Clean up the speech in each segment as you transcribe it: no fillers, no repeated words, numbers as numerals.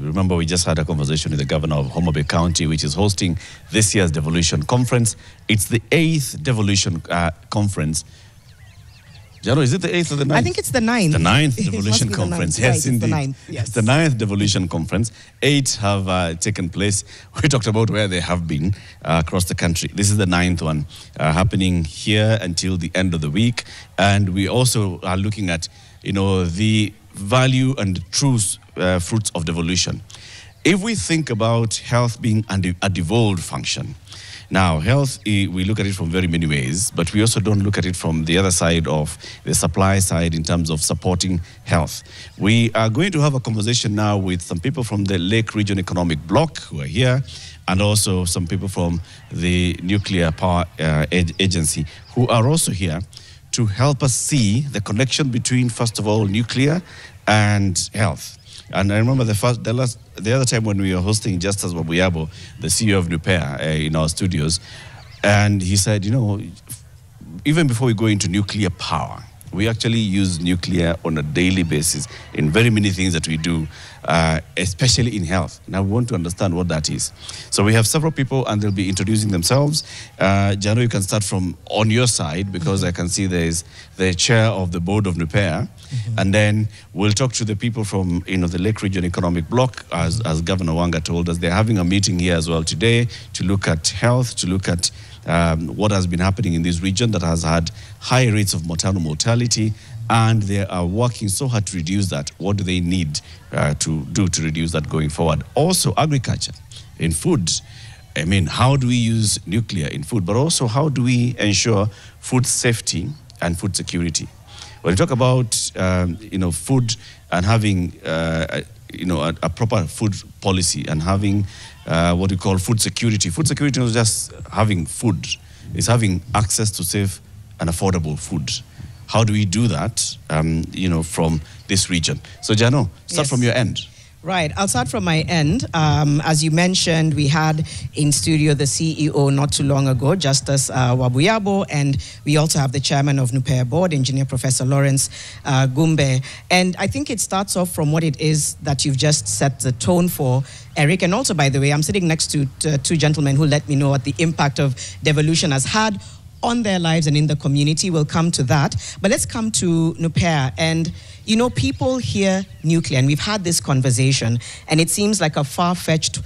Remember, we just had a conversation with the governor of Homa Bay County, which is hosting this year's Devolution Conference. It's the 8th Devolution Conference. Jano, is it the 8th or the 9th? I think it's the 9th. The 9th Devolution Conference. Yes, right, indeed. It's the 9th. Yes. It's the 9th Devolution Conference. 8 have taken place. We talked about where they have been across the country. This is the 9th one happening here until the end of the week. And we also are looking at, the value and truth fruits of devolution. If we think about health being a devolved function, now, health, we look at it from very many ways, but we also don't look at it from the other side of the supply side in terms of supporting health. We are going to have a conversation now with some people from the Lake Region Economic Bloc who are here, and also some people from the Nuclear Power Agency who are also here to help us see the connection between, first of all, nuclear and health. And I remember the other time when we were hosting Justus Wabuyabo, the CEO of Nuclear, in our studios, and he said, even before we go into nuclear power, we actually use nuclear on a daily basis in very many things that we do, especially in health. Now, we want to understand what that is. So we have several people, and they'll be introducing themselves. Jano, you can start from on your side, because I can see there's the chair of the board of Nuclear. And then we'll talk to the people from the Lake Region Economic Bloc, as Governor Wanga told us. They're having a meeting here as well today to look at health, to look at what has been happening in this region that has had high rates of maternal mortality, and they are working so hard to reduce that. What do they need to do to reduce that going forward? Also, agriculture in food. I mean, how do we use nuclear in food? But also, how do we ensure food safety and food security? When we talk about, food and having, a proper food policy and having what we call food security. Food security is not just having food. It's having access to safe and affordable food. How do we do that, from this region? So, Jano, start from your end. Right. I'll start from my end. As you mentioned, we had in studio the CEO not too long ago, Justus Wabuyabo, and we also have the chairman of Nuclear Board, Engineer Professor Lawrence Gumbe. And I think it starts off from what it is that you've just set the tone for, Eric. And also, by the way, I'm sitting next to two gentlemen who let me know what the impact of devolution has had on their lives and in the community. We'll come to that. But let's come to Nuclear. And people hear nuclear, and we've had this conversation, and it seems like a far-fetched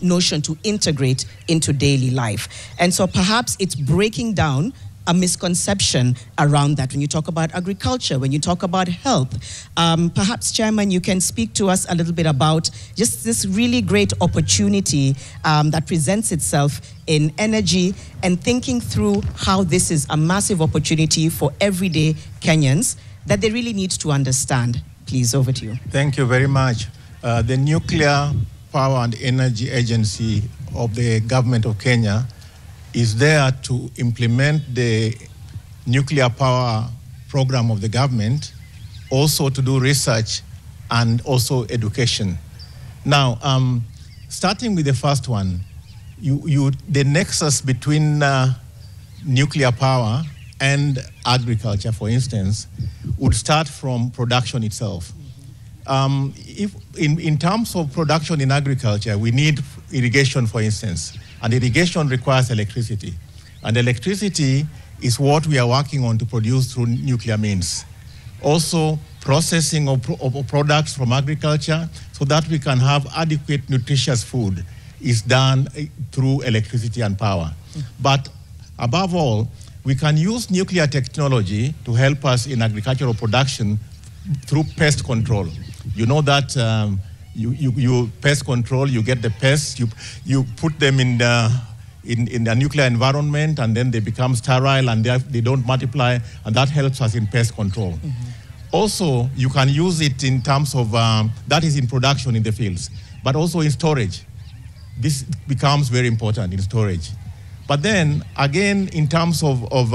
notion to integrate into daily life. And so perhaps it's breaking down a misconception around that when you talk about agriculture, when you talk about health. Perhaps, Chairman, you can speak to us a little bit about just this really great opportunity that presents itself in energy, and thinking through how this is a massive opportunity for everyday Kenyans that they really need to understand. Please, over to you. Thank you very much. The Nuclear Power and Energy Agency of the Government of Kenya is there to implement the nuclear power program of the government, also to do research and also education. Now, starting with the first one, the nexus between nuclear power and agriculture, for instance, would start from production itself. If in terms of production in agriculture, we need irrigation, for instance, and irrigation requires electricity. And electricity is what we are working on to produce through nuclear means. Also, processing of products from agriculture so that we can have adequate, nutritious food is done through electricity and power. But above all, we can use nuclear technology to help us in agricultural production through pest control. You know that you pest control, you get the pests, you put them in the nuclear environment, and then they become sterile and they don't multiply, and that helps us in pest control. Also, you can use it in terms of, that is in production in the fields, but also in storage. This becomes very important in storage. But then, again, in terms of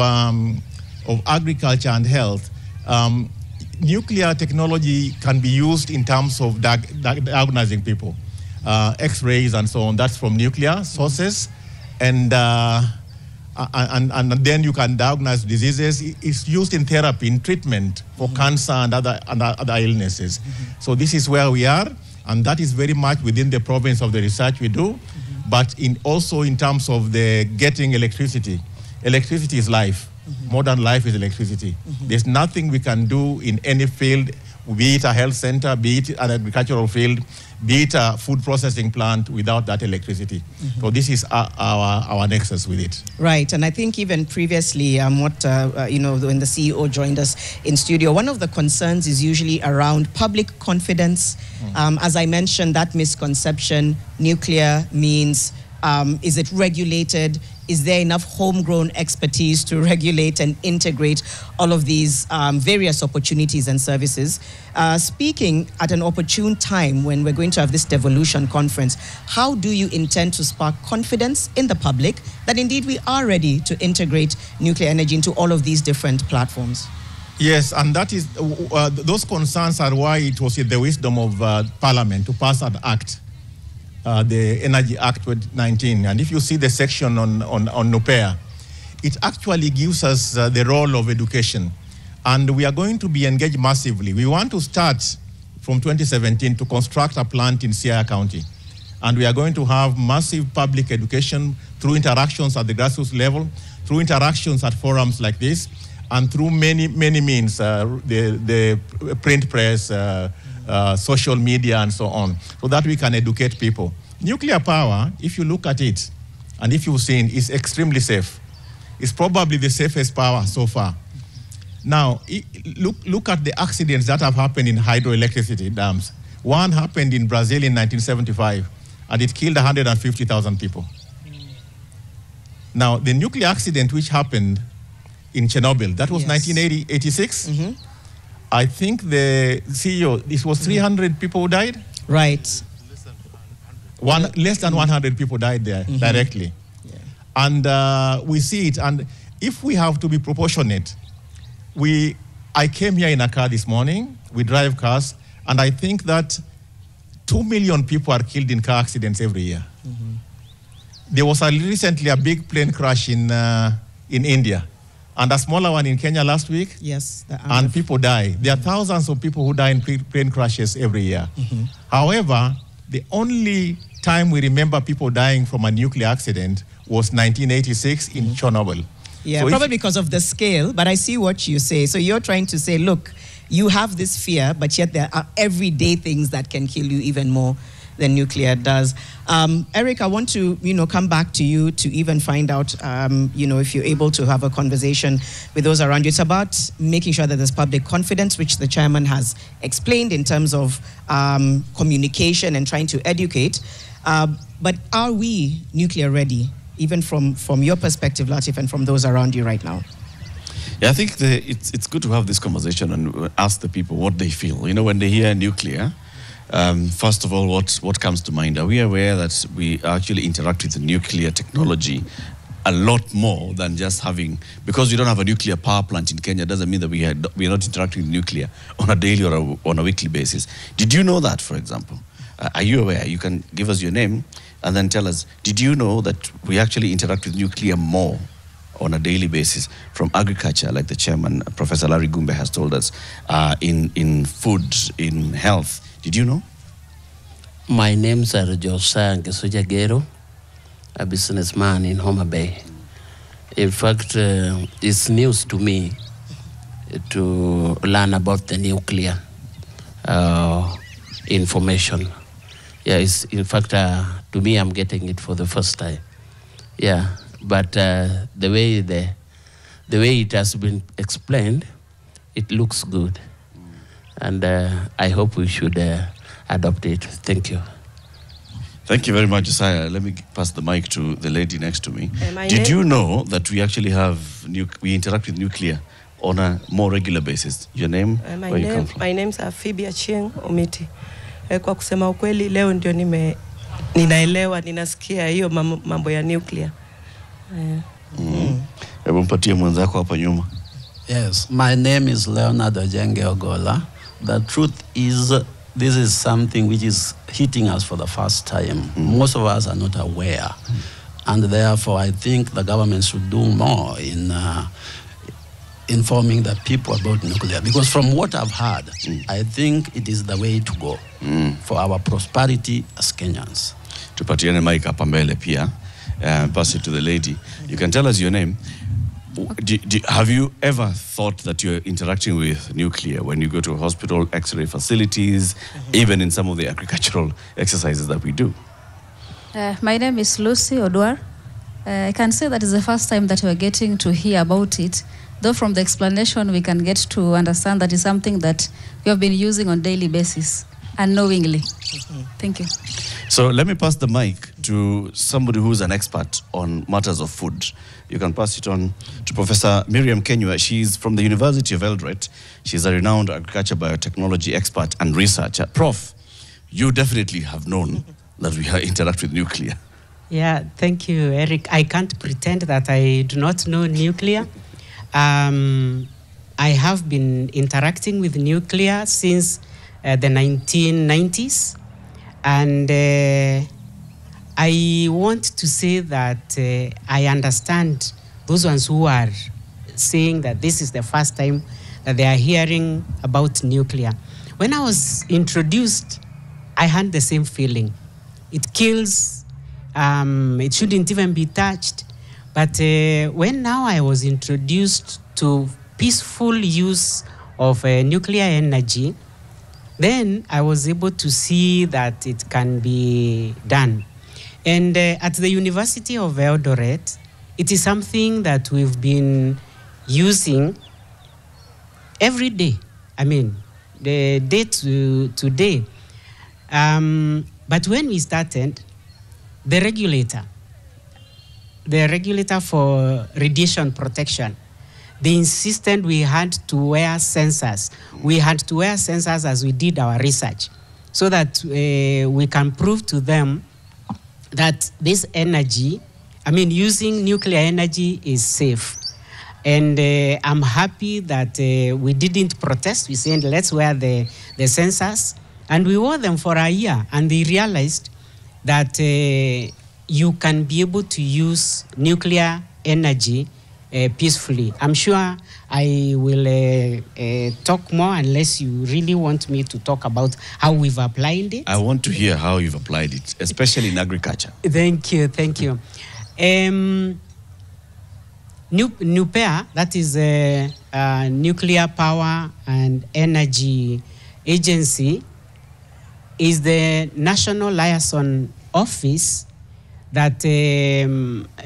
agriculture and health, nuclear technology can be used in terms of diagnosing people, X-rays and so on. That's from nuclear sources, and then you can diagnose diseases. It's used in therapy, in treatment for cancer and other illnesses. So this is where we are. And that is very much within the province of the research we do, but also in terms of the getting electricity. Electricity is life. Modern life is electricity. There's nothing we can do in any field, be it a health center, be it an agricultural field, be it a food processing plant, without that electricity. So this is our nexus with it. Right, and I think even previously, when the CEO joined us in studio, one of the concerns is usually around public confidence. As I mentioned, that misconception, nuclear means, is it regulated? Is there enough homegrown expertise to regulate and integrate all of these various opportunities and services? Speaking at an opportune time when we're going to have this Devolution conference, how do you intend to spark confidence in the public that indeed we are ready to integrate nuclear energy into all of these different platforms? Yes, and that is, those concerns are why it was the wisdom of Parliament to pass an act. The Energy Act 2019, and if you see the section on nuclear, it actually gives us the role of education, and we are going to be engaged massively. We want to start from 2017 to construct a plant in Siaya County, and we are going to have massive public education through interactions at the grassroots level, through interactions at forums like this, and through many means, the print press, social media, and so on, so that we can educate people. Nuclear power, if you look at it, and if you've seen, is extremely safe. It's probably the safest power so far. Now, look at the accidents that have happened in hydroelectricity dams. One happened in Brazil in 1975, and it killed 150,000 people. Now, the nuclear accident which happened in Chernobyl, that was 1986. I think the CEO, this was 300 people who died? Right. Less than 100 people died there directly. Yeah. And we see it, and if we have to be proportionate, I came here in a car this morning, we drive cars, and I think that 2 million people are killed in car accidents every year. There was recently a big plane crash in India, and a smaller one in Kenya last week. Yes. And people die. There are thousands of people who die in plane crashes every year. However, the only time we remember people dying from a nuclear accident was 1986 in Chernobyl. Yeah, so probably because of the scale, but I see what you say. So you're trying to say, look, you have this fear, but yet there are everyday things that can kill you even more than nuclear does. Eric, I want to, come back to you to even find out, if you're able to have a conversation with those around you. It's about making sure that there's public confidence, which the chairman has explained in terms of communication and trying to educate. But are we nuclear ready, even from your perspective, Latif, and from those around you right now? Yeah, I think it's good to have this conversation and ask the people what they feel. When they hear nuclear, first of all, what comes to mind? Are we aware that we actually interact with the nuclear technology a lot more than just having, because we don't have a nuclear power plant in Kenya, doesn't mean that we are not interacting with nuclear on a daily or on a weekly basis. Did you know that, for example? Are you aware? You can give us your name and then tell us, did you know that we actually interact with nuclear more on a daily basis, from agriculture, like the chairman, Professor Larry Gumbe, has told us, in food, in health? Did you know? My name is Josiah Ngesujagero, a businessman in Homa Bay. In fact, it's news to me to learn about the nuclear information. Yeah, in fact, to me, I'm getting it for the first time. Yeah, but the way it has been explained, it looks good. And I hope we should adopt it. Thank you. Thank you very much, Josiah. Let me pass the mic to the lady next to me. Did you know that we actually we interact with nuclear on a more regular basis? Your name? Where you come from? My name is Phoebe Achieng Omiti. Kwa kusema ukweli, leo ndio ninaelewa, ninasikia hiyo mambo ya nuclear. Hebu mpatie mwenzako hapa nyuma. Yes, my name is Leonard Ojenge Ogola. The truth is, this is something which is hitting us for the first time. Most of us are not aware. And therefore, I think the government should do more in informing the people about nuclear. Because from what I've heard, I think it is the way to go for our prosperity as Kenyans. Tupatiane mic hapa mbele pia. Pass it to the lady. You can tell us your name. Have you ever thought that you're interacting with nuclear when you go to a hospital, X-ray facilities, even in some of the agricultural exercises that we do? My name is Lucy Odwar. I can say that is the first time that we're getting to hear about it. Though from the explanation we can get to understand that is something that we have been using on a daily basis, unknowingly. Thank you. So let me pass the mic to somebody who's an expert on matters of food. You can pass it on to Professor Miriam Kenywa. She's from the University of Eldoret. She's a renowned agriculture biotechnology expert and researcher. Prof, you definitely have known that we interact with nuclear. Yeah, thank you, Eric. I can't pretend that I do not know nuclear. I have been interacting with nuclear since the 1990s. And I want to say that I understand those ones who are saying that this is the first time that they are hearing about nuclear. When I was introduced, I had the same feeling. It kills, it shouldn't even be touched. But when now I was introduced to peaceful use of nuclear energy, then I was able to see that it can be done. And at the University of Eldoret, it is something that we've been using every day. I mean, the day to day. But when we started, the regulator for radiation protection, they insisted we had to wear sensors. We had to wear sensors as we did our research so that we can prove to them that this energy, I mean, using nuclear energy is safe. And I'm happy that we didn't protest. We said, let's wear the sensors. And we wore them for a year. And they realized that you can be able to use nuclear energy peacefully. I'm sure I will talk more unless you really want me to talk about how we've applied it. I want to hear how you've applied it, especially in agriculture. Thank you, thank you. NUPEA, that is a Nuclear Power and Energy Agency, is the national liaison office that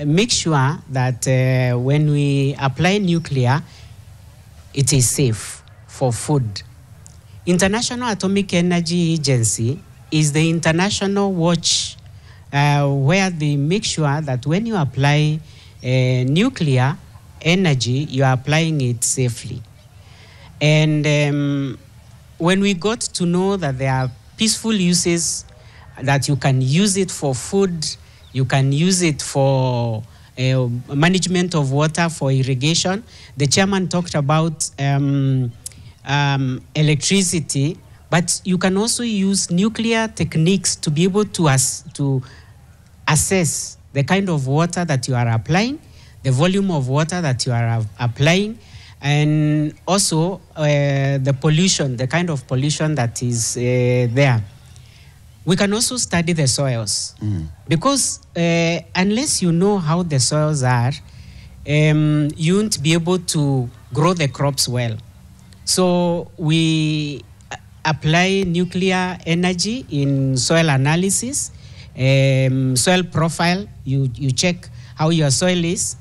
makes sure that when we apply nuclear, it is safe for food. International Atomic Energy Agency is the international watch where they make sure that when you apply nuclear energy, you are applying it safely. And when we got to know that there are peaceful uses, that you can use it for food, you can use it for management of water, for irrigation. The chairman talked about electricity, but you can also use nuclear techniques to be able to assess the kind of water that you are applying, the volume of water that you are applying, and also the pollution, the kind of pollution that is there. We can also study the soils because unless you know how the soils are, you won't be able to grow the crops well. So we apply nuclear energy in soil analysis, soil profile. You check how your soil is,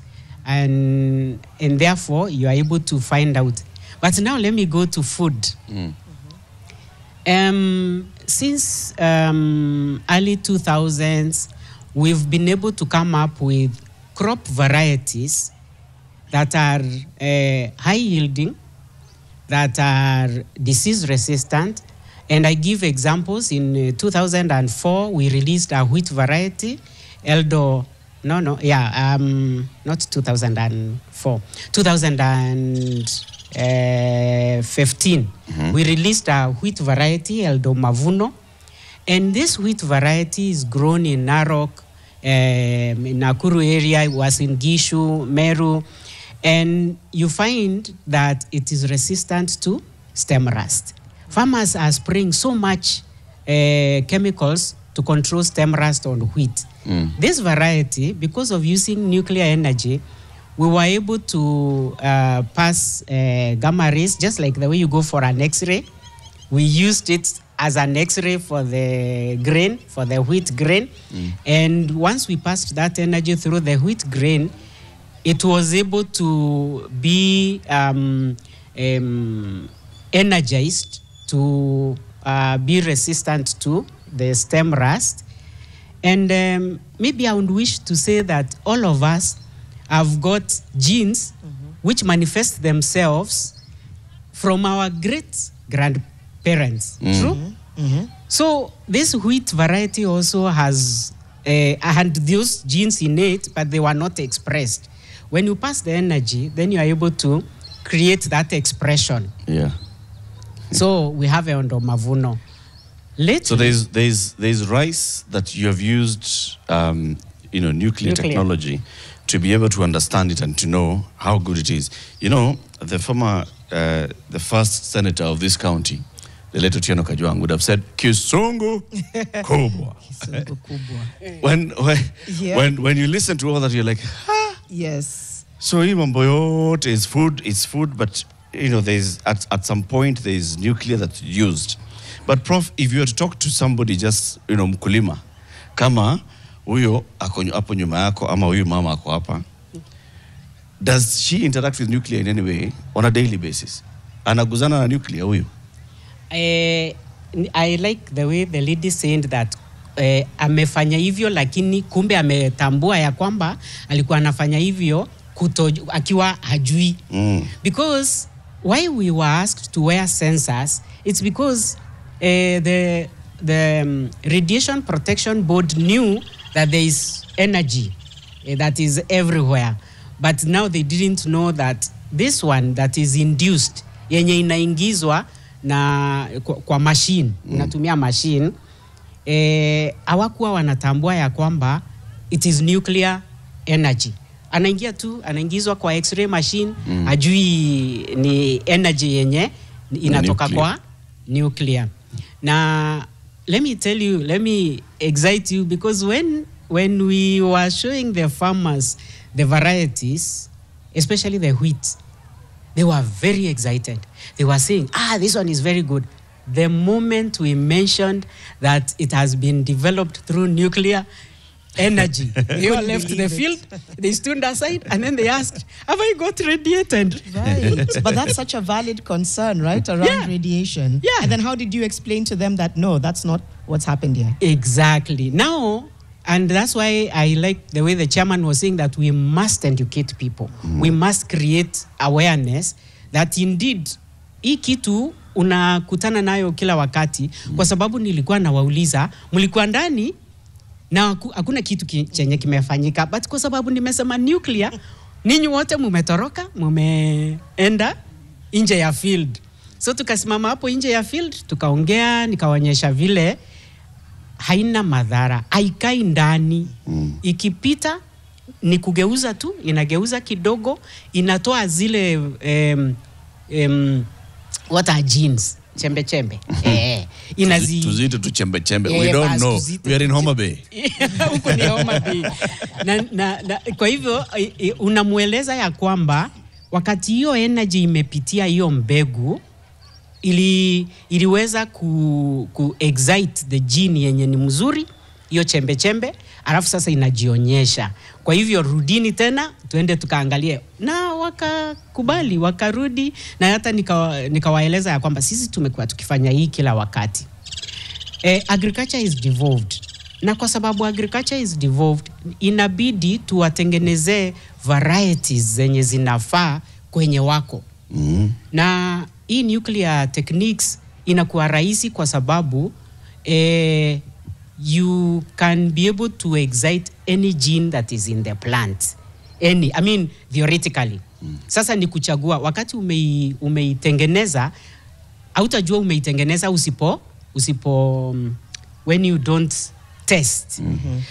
and therefore you are able to find out. But now let me go to food. Since early 2000s, we've been able to come up with crop varieties that are high yielding, that are disease resistant. And I give examples. In 2004, we released a wheat variety, not 2004, 2015. We released a wheat variety, Eldo Mavuno. And this wheat variety is grown in Narok, in Nakuru area, it was in Gishu, Meru. And you find that it is resistant to stem rust. Farmers are spraying so much chemicals to control stem rust on wheat. This variety, because of using nuclear energy, we were able to pass gamma rays, just like the way you go for an X-ray. We used it as an X-ray for the grain, for the wheat grain. And once we passed that energy through the wheat grain, it was able to be energized to be resistant to the stem rust. And maybe I would wish to say that all of us have got genes which manifest themselves from our great-grandparents. True? So this wheat variety also has had those genes in it, but they were not expressed. When you pass the energy, then you are able to create that expression. Yeah. So we have Eondo Mavuno. So there's rice that you have used, nuclear technology to be able to understand it and to know how good it is. You know, the first senator of this county, the late Otieno Kajwang, would have said, Kisungu kubwa. When you listen to all that, you're like, Yes. So mambo is food, but there's at some point there's nuclear that's used. But Prof, if you were to talk to somebody just mkulima, kama huyo ako hapo nyuma yako ama huyu mama ako hapa, does she interact with nuclear in any way on a daily basis? Anaguzana na nuclear huyo? I like the way the lady said that amefanya hivyo lakini kumbe ametambua ya kwamba alikuwa anafanya hivyo akiwa hajui. Because why we were asked to wear sensors, it's because the Radiation Protection Board knew that there is energy that is everywhere. But now they didn't know that this one that is induced, yenye inaingizwa na kwa machine, unatumia machine, hawakuwa wanatambua ya kwamba it is nuclear energy. Anaingizwa kwa X-ray machine, ajui ni energy yenye inatoka kwa nuclear. Now, let me excite you, because when we were showing the farmers the varieties, especially the wheat, they were very excited. They were saying, this one is very good. The moment we mentioned that it has been developed through nuclear energy, they all left the field, they stood aside, and then they asked, have I got radiated? Right. But that's such a valid concern, right, around radiation. Yeah. And then how did you explain to them that, no, that's not what's happened here? Exactly. Now, and that's why I like the way the chairman was saying that we must educate people. We must create awareness that indeed, hii kitu unakutana nayo kila wakati, kwa sababu nilikuwa nawauliza, mlikuwa ndani na hakuna kitu chenye kimefanyika, but kwa sababu nimesema nuclear, ninyi wote mumetoroka, mumeenda nje ya field. So tukasimama hapo nje ya field, tukaongea, nikawaonyesha vile haina madhara, haikai ndani. Ikipita ni kugeuza tu, inageuza kidogo, inatoa zile what are genes? Chembe. Tuzito tu chembe. We don't know. We are in Homa Bay. Huko ni Homa Bay. na kwa hivyo unamueleza ya kwamba wakati hiyo energy imepitia hiyo mbegu, iliweza ku excite the gene yenye ni mzuri, hiyo chembe, alafu sasa inajionyesha. Kwa hivyo rudini tena, tuende tukaangalie. Na wakakubali, wakarudi, na hata nikawaeleza ya kwamba sisi tumekuwa tukifanya hii kila wakati. Agriculture is devolved. Na kwa sababu agriculture is devolved, inabidi tuwatengenezee varieties zenye zinafaa kwenye wako. Na hii nuclear techniques inakuwa rahisi kwa sababu you can be able to excite any gene that is in the plant. Theoretically. Sasa ni kuchagua wakati umeitengeneza, hautajua umeitengeneza usipo when you don't test.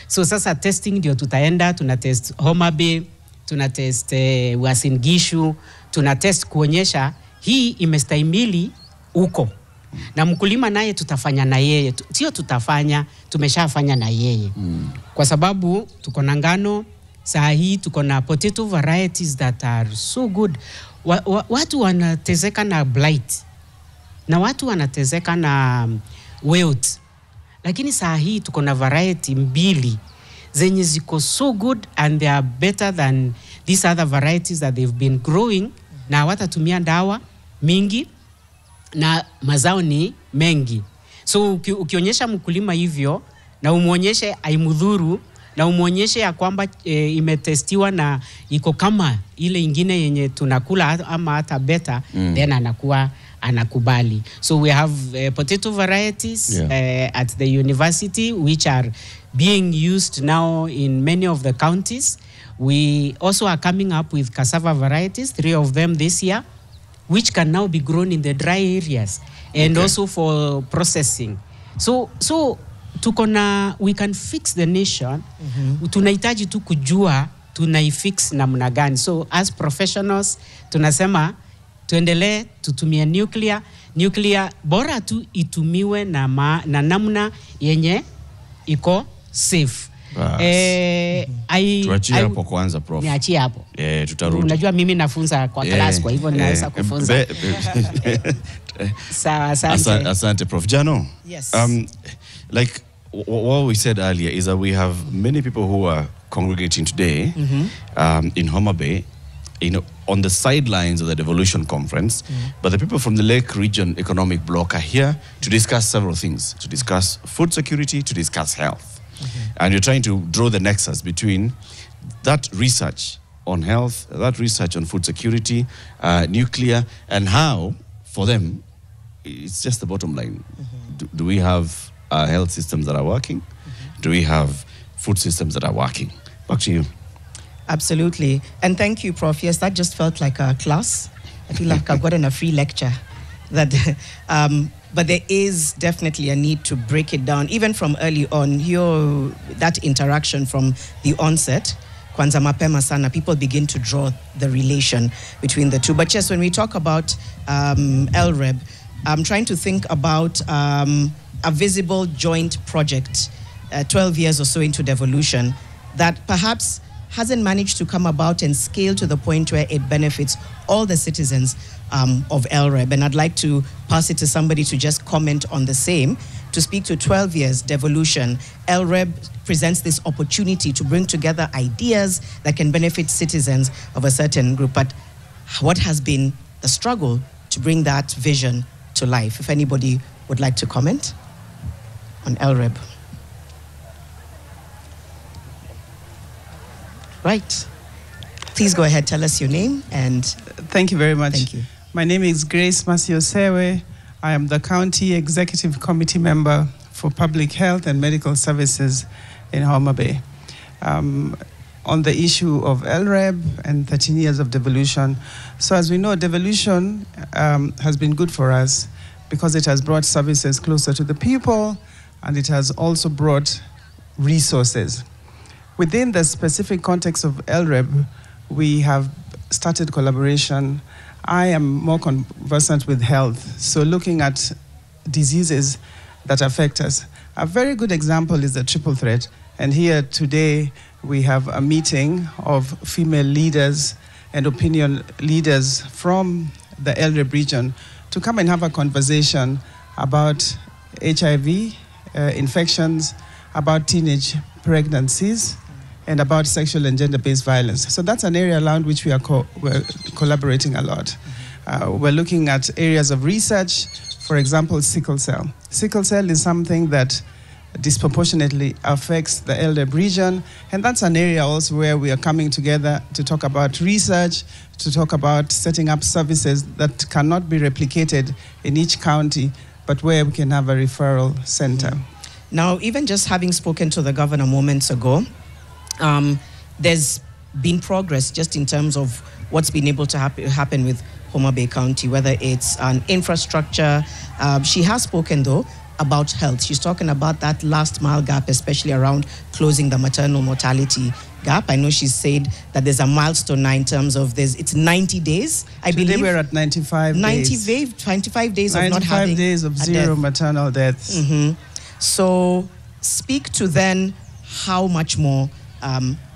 So sasa testing ndio tutaenda, tuna test Homa Bay, tuna test Uasin Gishu, tuna test kuonyesha hii imestahimili huko. Na mkulima naye tutafanya na yeye. Sio tutafanya, tumeshafanya na yeye. Kwa sababu tuko na ngano, saa hii tuko na potato varieties that are so good. Watu wanateseka na blight. Na watu wanateseka na wilt. Lakini saa hii tuko na variety mbili zenye ziko so good and they are better than these other varieties that they've been growing, na hawatatumia dawa mingi na mazao ni mengi. So ukionyesha mkulima hivyo na umuonyeshe aimudhuru na umuonyeshe ya kwamba imetestiwa na iko kama ile ingine yenye tunakula ama hata better, then anakuwa anakubali. So we have potato varieties at the university which are being used now in many of the counties. We also are coming up with cassava varieties, 3 of them this year, which can now be grown in the dry areas and also for processing. So tukona, we can fix the nation. Tunahitaji tu kujua tunaifix namna gani. So as professionals tunasema tuendelee tutumie nuclear bora tu itumiwe na namna yenye iko safe. Tuachie hapo kwanza, Prof. Niachie hapo. Tutarudi. Unajua mimi nafunza kwa class, kwa hivyo ninaweza kufunza. Sawa, asante. Asante, Prof. Jano. Yes. Like what we said earlier is that we have many people who are congregating today in Homa Bay, on the sidelines of the Devolution conference, but the people from the Lake Region Economic Bloc are here to discuss several things, to discuss food security, to discuss health. And you're trying to draw the nexus between that research on health, that research on food security, nuclear, and how, for them, it's just the bottom line. Do we have health systems that are working? Do we have food systems that are working? Back to you. Absolutely. And thank you, Prof. Yes, that just felt like a class. I feel like I've gotten a free lecture. But there is definitely a need to break it down, even from early on. That interaction from the onset, kwanza mapema sana, people begin to draw the relation between the two. But yes, when we talk about LREB, I'm trying to think about a visible joint project, 12 years or so into devolution, that perhaps hasn't managed to come about and scale to the point where it benefits all the citizens of LREB. And I'd like to pass it to somebody to just comment on the same. To speak to 12 years devolution, LREB presents this opportunity to bring together ideas that can benefit citizens of a certain group. But what has been the struggle to bring that vision to life? If anybody would like to comment on LREB. Right. Please go ahead, tell us your name and... Thank you very much. Thank you. My name is Grace Masiosewe. I am the County Executive Committee Member for Public Health and Medical Services in Homa Bay. On the issue of LREB and 13 years of devolution. So as we know, devolution has been good for us because it has brought services closer to the people and it has also brought resources. Within the specific context of LREB, we have started collaboration. I am more conversant with health, so looking at diseases that affect us. A very good example is the triple threat, and here today we have a meeting of female leaders and opinion leaders from the LREB region to come and have a conversation about HIV infections, about teenage pregnancies, and about sexual and gender-based violence. So that's an area around which we're collaborating a lot. We're looking at areas of research, for example, sickle cell. Sickle cell is something that disproportionately affects the LREB region, and that's an area also where we are coming together to talk about research, to talk about setting up services that cannot be replicated in each county, but where we can have a referral center. Now, even just having spoken to the governor moments ago, there's been progress just in terms of what's been able to happen with Homa Bay County, whether it's an infrastructure. She has spoken, though, about health. She's talking about that last mile gap, especially around closing the maternal mortality gap. I know she said that there's a milestone now in terms of this. It's 90 days, I believe. Today we're at 95 days. 25 days of 95 not having days of zero maternal deaths. So speak to then how much more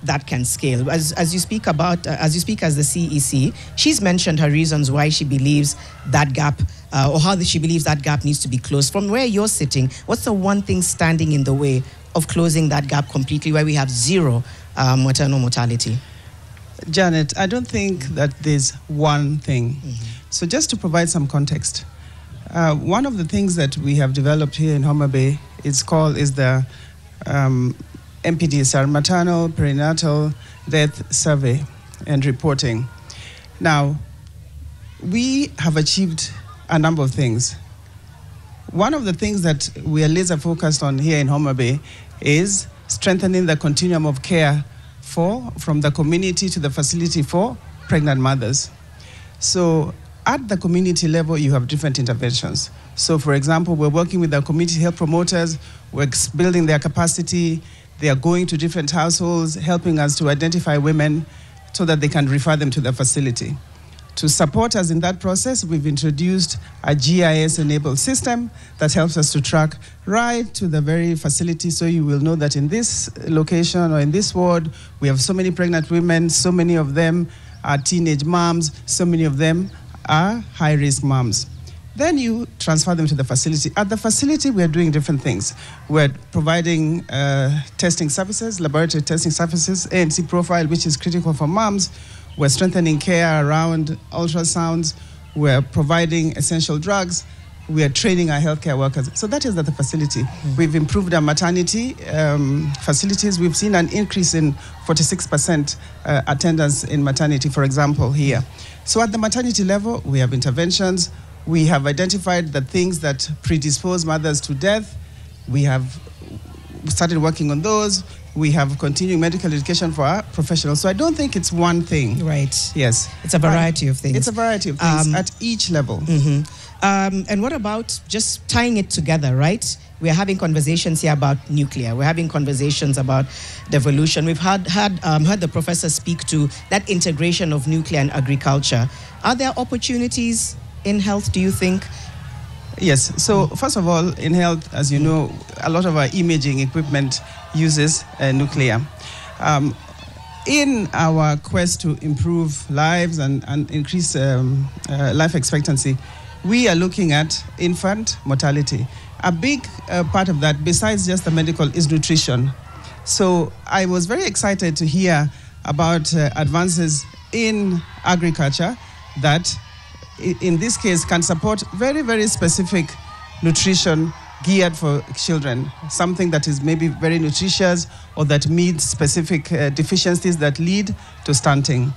that can scale. As you speak as the CEC, she's mentioned her reasons why she believes that gap, or how she believes that gap needs to be closed. From where you're sitting, what's the one thing standing in the way of closing that gap completely, where we have zero maternal mortality? Janet, I don't think that there's one thing. So just to provide some context, one of the things that we have developed here in Homa Bay is the MPDs, our maternal perinatal death survey and reporting. Now, we have achieved a number of things. One of the things that we are laser focused on here in Homa Bay is strengthening the continuum of care from the community to the facility for pregnant mothers. So at the community level, you have different interventions. So for example, we're working with our community health promoters, we're building their capacity. They are going to different households, helping us to identify women so that they can refer them to the facility. To support us in that process, we've introduced a GIS-enabled system that helps us to track right to the very facility, so you will know that in this location or in this ward, we have so many pregnant women, so many of them are teenage moms, so many of them are high-risk moms. Then you transfer them to the facility. At the facility, we're doing different things. We're providing testing services, laboratory testing services, ANC profile, which is critical for moms. We're strengthening care around ultrasounds. We're providing essential drugs. We are training our healthcare workers. So that is at the facility. We've improved our maternity facilities. We've seen an increase in 46% attendance in maternity, for example, here. So at the maternity level, we have interventions. We have identified the things that predispose mothers to death. We have started working on those. We have continuing medical education for our professionals. So I don't think it's one thing. Right. Yes. It's a variety of things. It's a variety of things at each level. And what about just tying it together, right? We're having conversations here about nuclear. We're having conversations about devolution. We've heard the professor speak to that integration of nuclear and agriculture. Are there opportunities in health, do you think? Yes. So first of all, in health, as you know, a lot of our imaging equipment uses nuclear. In our quest to improve lives and increase life expectancy, we are looking at infant mortality. A big part of that, besides just the medical, is nutrition. So I was very excited to hear about advances in agriculture that in this case can support very, very specific nutrition geared for children, something that is maybe very nutritious or that meets specific deficiencies that lead to stunting.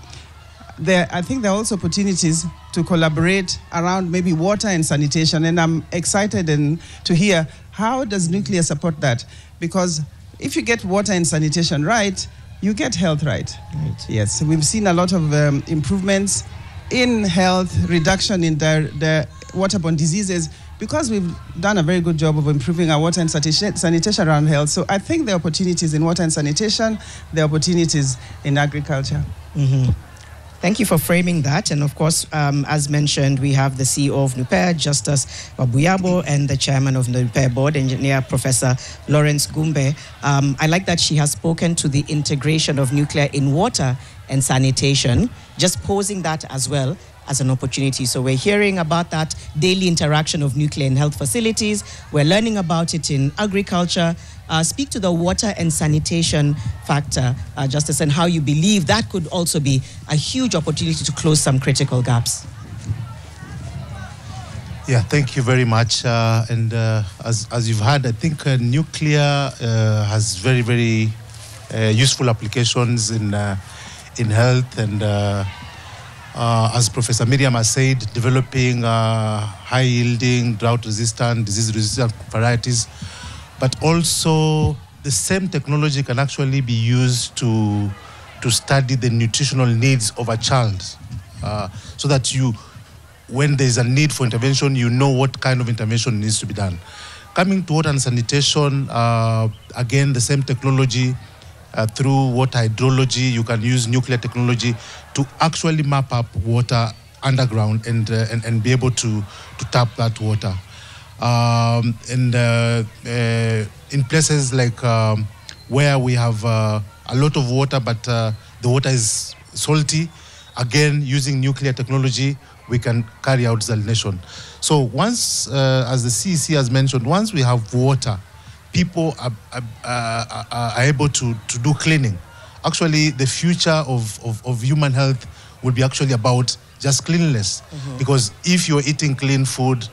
I think there are also opportunities to collaborate around maybe water and sanitation, and I'm excited to hear how does nuclear support that, because if you get water and sanitation right, you get health right. Yes, we've seen a lot of improvements in health, reduction in the waterborne diseases, because we've done a very good job of improving our water and sanitation around health. So I think there are opportunities in water and sanitation, there are opportunities in agriculture. Thank you for framing that. And of course, as mentioned, we have the CEO of NUPER, Justice Wabuyabo, and the chairman of the NUPER board, Engineer Professor Lawrence Gumbe. I like that she has spoken to the integration of nuclear in water and sanitation, just posing that as well as an opportunity. So we're hearing about that daily interaction of nuclear in health facilities. We're learning about it in agriculture. Speak to the water and sanitation factor, Justice, and how you believe that could also be a huge opportunity to close some critical gaps. Yeah, thank you very much. As you've heard, I think nuclear has very, very useful applications in health, and as Professor Miriam has said, developing high-yielding, drought-resistant, disease-resistant varieties, but also the same technology can actually be used to study the nutritional needs of a child, so that when there's a need for intervention, you know what kind of intervention needs to be done. Coming to water and sanitation, again, the same technology. Through water hydrology, you can use nuclear technology to actually map up water underground and be able to tap that water. In places like where we have a lot of water, but the water is salty, again, using nuclear technology, we can carry out salination. So once, as the CEC has mentioned, once we have water, people are able to do cleaning. Actually, the future of human health will be actually about just cleanliness. Because if you're eating clean food,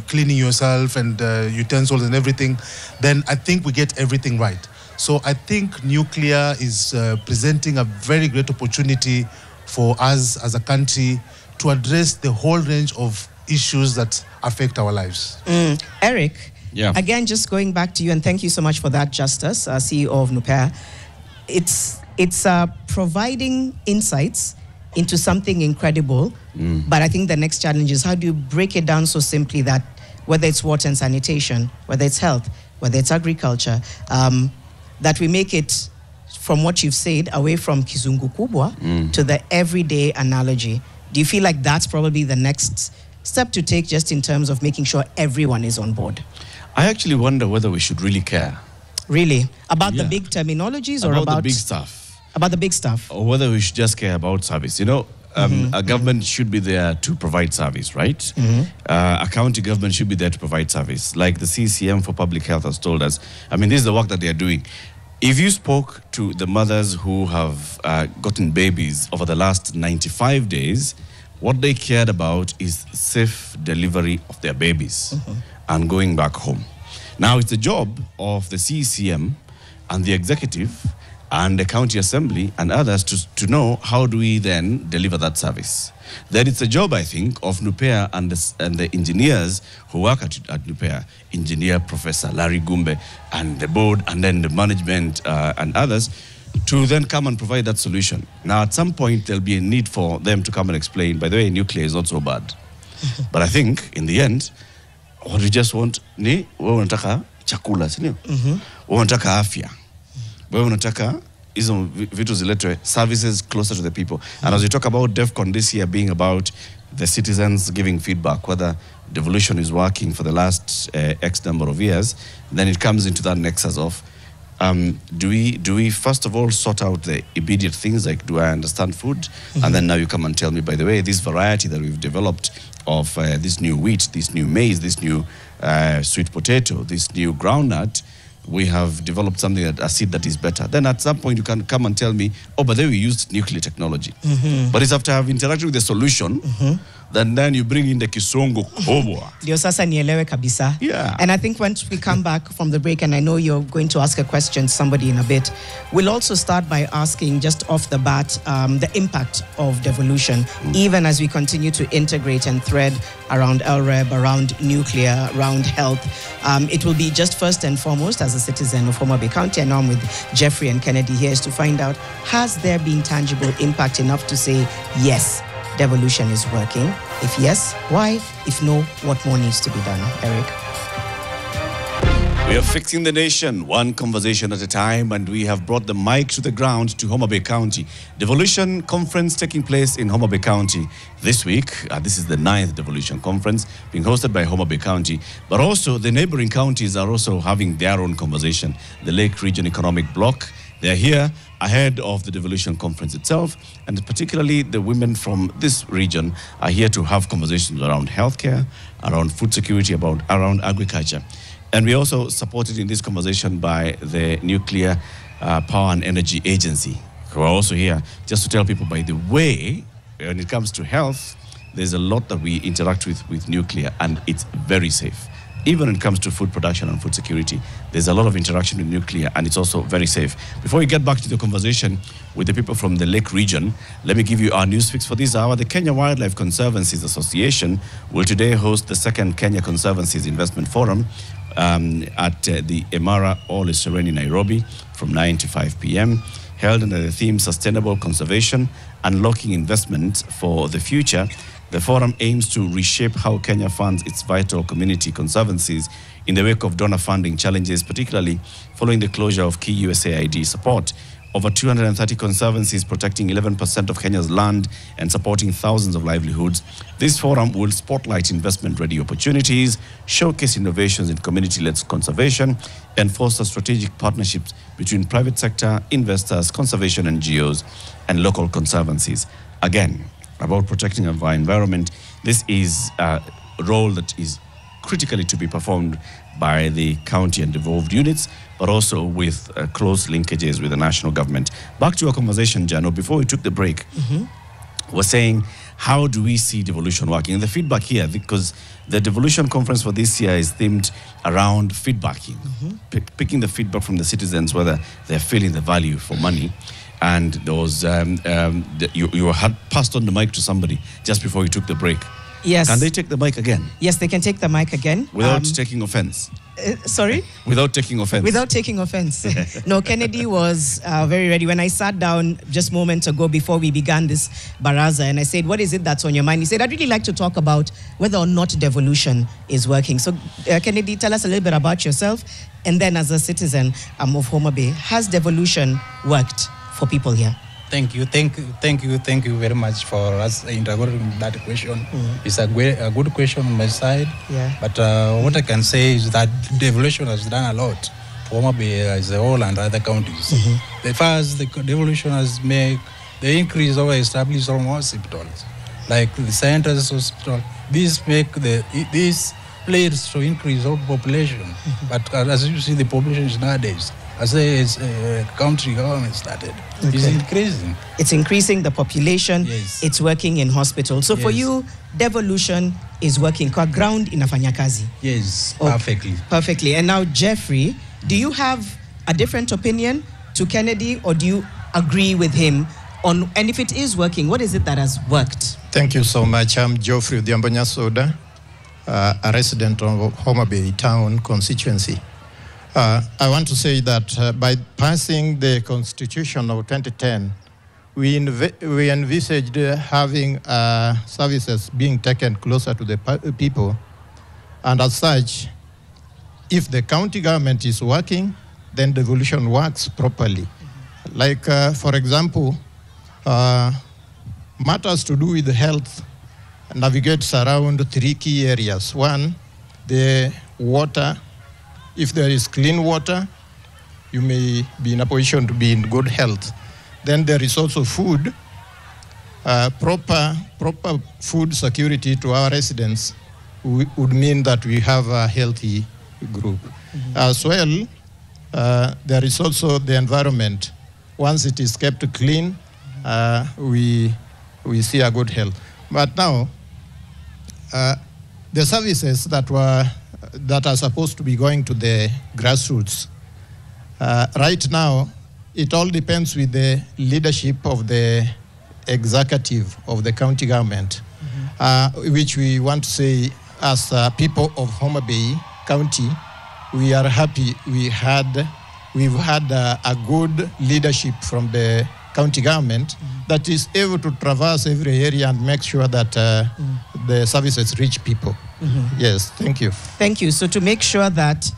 cleaning yourself and utensils and everything, then I think we get everything right. So I think nuclear is presenting a very great opportunity for us as a country to address the whole range of issues that affect our lives. Eric, again, just going back to you, and thank you so much for that, Justice, CEO of NUPEA. It's providing insights into something incredible, but I think the next challenge is how do you break it down so simply that whether it's water and sanitation, whether it's health, whether it's agriculture, that we make it, from what you've said, away from Kizungu Kubwa to the everyday analogy. Do you feel like that's probably the next step to take, just in terms of making sure everyone is on board? I actually wonder whether we should really care. Really? About the big terminologies, or about the big stuff? About the big stuff. Or whether we should just care about service. You know, a government should be there to provide service, right? A county government should be there to provide service. Like the CCM for Public Health has told us. I mean, this is the work that they are doing. If you spoke to the mothers who have gotten babies over the last 95 days, what they cared about is safe delivery of their babies and going back home. Now, it's the job of the CCM and the executive and the county assembly and others to know how do we then deliver that service. Then it's a job, I think, of NUPEA and the engineers who work at NUPEA, Engineer Professor Larry Gumbe and the board and then the management and others, to then come and provide that solution. Now, at some point, there'll be a need for them to come and explain, by the way, nuclear is not so bad. But I think, in the end, what we just want ni, wewe unataka chakula, sinio? Wewe unataka afya. Wewe unataka hizo vitu ziletwe, services closer to the people. And as we talk about DEFCON this year being about the citizens giving feedback, whether devolution is working for the last X number of years, then it comes into that nexus of do we first of all sort out the immediate things like, do I understand food? And then now you come and tell me, by the way, this variety that we've developed of this new wheat, this new maize, this new sweet potato, this new groundnut, we have developed something, a seed that is better. Then at some point you can come and tell me, oh, but then we used nuclear technology. But it's after I've interacted with the solution, then you bring in the Kisongo Kubwa. Ndio sasa nielewe kabisa. Yeah. And I think once we come back from the break, and I know you're going to ask a question to somebody in a bit, we'll also start by asking, just off the bat, the impact of devolution, even as we continue to integrate and thread around LREB, around nuclear, around health. It will be just first and foremost, as a citizen of Homa Bay County, and now I'm with Jeffrey and Kennedy here, is to find out, has there been tangible impact enough to say, yes, devolution is working? If yes, why? If no, what more needs to be done? Eric? We are fixing the nation, one conversation at a time, and we have brought the mic to the ground to Homa Bay County. Devolution Conference taking place in Homa Bay County this week. This is the 9th Devolution Conference being hosted by Homa Bay County, but also the neighboring counties are also having their own conversation. The Lake Region Economic Bloc, they're here ahead of the Devolution Conference itself, and particularly the women from this region are here to have conversations around healthcare, around food security, around agriculture. And we're also supported in this conversation by the Nuclear Power and Energy Agency, who are also here just to tell people, by the way, when it comes to health, there's a lot that we interact with nuclear, and it's very safe. Even when it comes to food production and food security, there's a lot of interaction with nuclear, and it's also very safe. Before we get back to the conversation with the people from the Lake region, let me give you our news fix for this hour. The Kenya Wildlife Conservancies Association will today host the second Kenya Conservancies Investment Forum at the Emara All is Serene, Nairobi, from 9 to 5 p.m. held under the theme Sustainable Conservation, Unlocking Investment for the Future. The forum aims to reshape how Kenya funds its vital community conservancies in the wake of donor funding challenges, particularly following the closure of key USAID support. Over 230 conservancies protecting 11% of Kenya's land and supporting thousands of livelihoods. This forum will spotlight investment-ready opportunities, showcase innovations in community-led conservation, and foster strategic partnerships between private sector, investors, conservation NGOs, and local conservancies. Again, about protecting our environment, this is a role that is critically to be performed by the county and devolved units, but also with close linkages with the national government. Back to our conversation, Jano, before we took the break, we're saying, how do we see devolution working? And the feedback here, because the devolution conference for this year is themed around feedbacking, picking the feedback from the citizens, whether they're feeling the value for money. And there was, you had passed on the mic to somebody just before you took the break. Yes. Can they take the mic again? Yes, they can take the mic again. Without taking offense? Sorry? Without taking offense. Without taking offense. No, Kennedy was very ready. When I sat down just moments ago before we began this baraza, and I said, what is it that's on your mind? He said, I'd really like to talk about whether or not devolution is working. So, Kennedy, tell us a little bit about yourself. And then as a citizen of Homa Bay, has devolution worked for people here? Thank you very much for us integrating that question. It's a good question on my side. Yeah. But what I can say is that devolution has done a lot for Homa Bay as a whole and other counties. The first, the devolution has made the increase of established hospitals, like the Centers Hospital. This leads to increase of population. But as you see, the population nowadays, as a country government started, is increasing. It's increasing the population. Yes. It's working in hospitals. So for you, devolution is working. Kwa ground inafanya kazi. Yes, perfectly. Perfectly. And now, Jeffrey, do you have a different opinion to Kennedy, or do you agree with him on? And if it is working, what is it that has worked? Thank you so much. I'm Geoffrey Diambonya Soda, a resident of Homa Bay Town constituency. I want to say that by passing the Constitution of 2010, we envisaged having services being taken closer to the people. And as such, if the county government is working, then devolution works properly. Like, for example, matters to do with health navigates around 3 key areas. One, the water. If there is clean water, you may be in a position to be in good health. Then there is also food, proper food security to our residents would mean that we have a healthy group. As well, there is also the environment. Once it is kept clean, we see a good health. But now, the services that are supposed to be going to the grassroots. Right now, it all depends with the leadership of the executive of the county government, which we want to say as people of Homa Bay County, we are happy we've had a good leadership from the county government that is able to traverse every area and make sure that the services reach people. Yes, thank you. Thank you. So to make sure that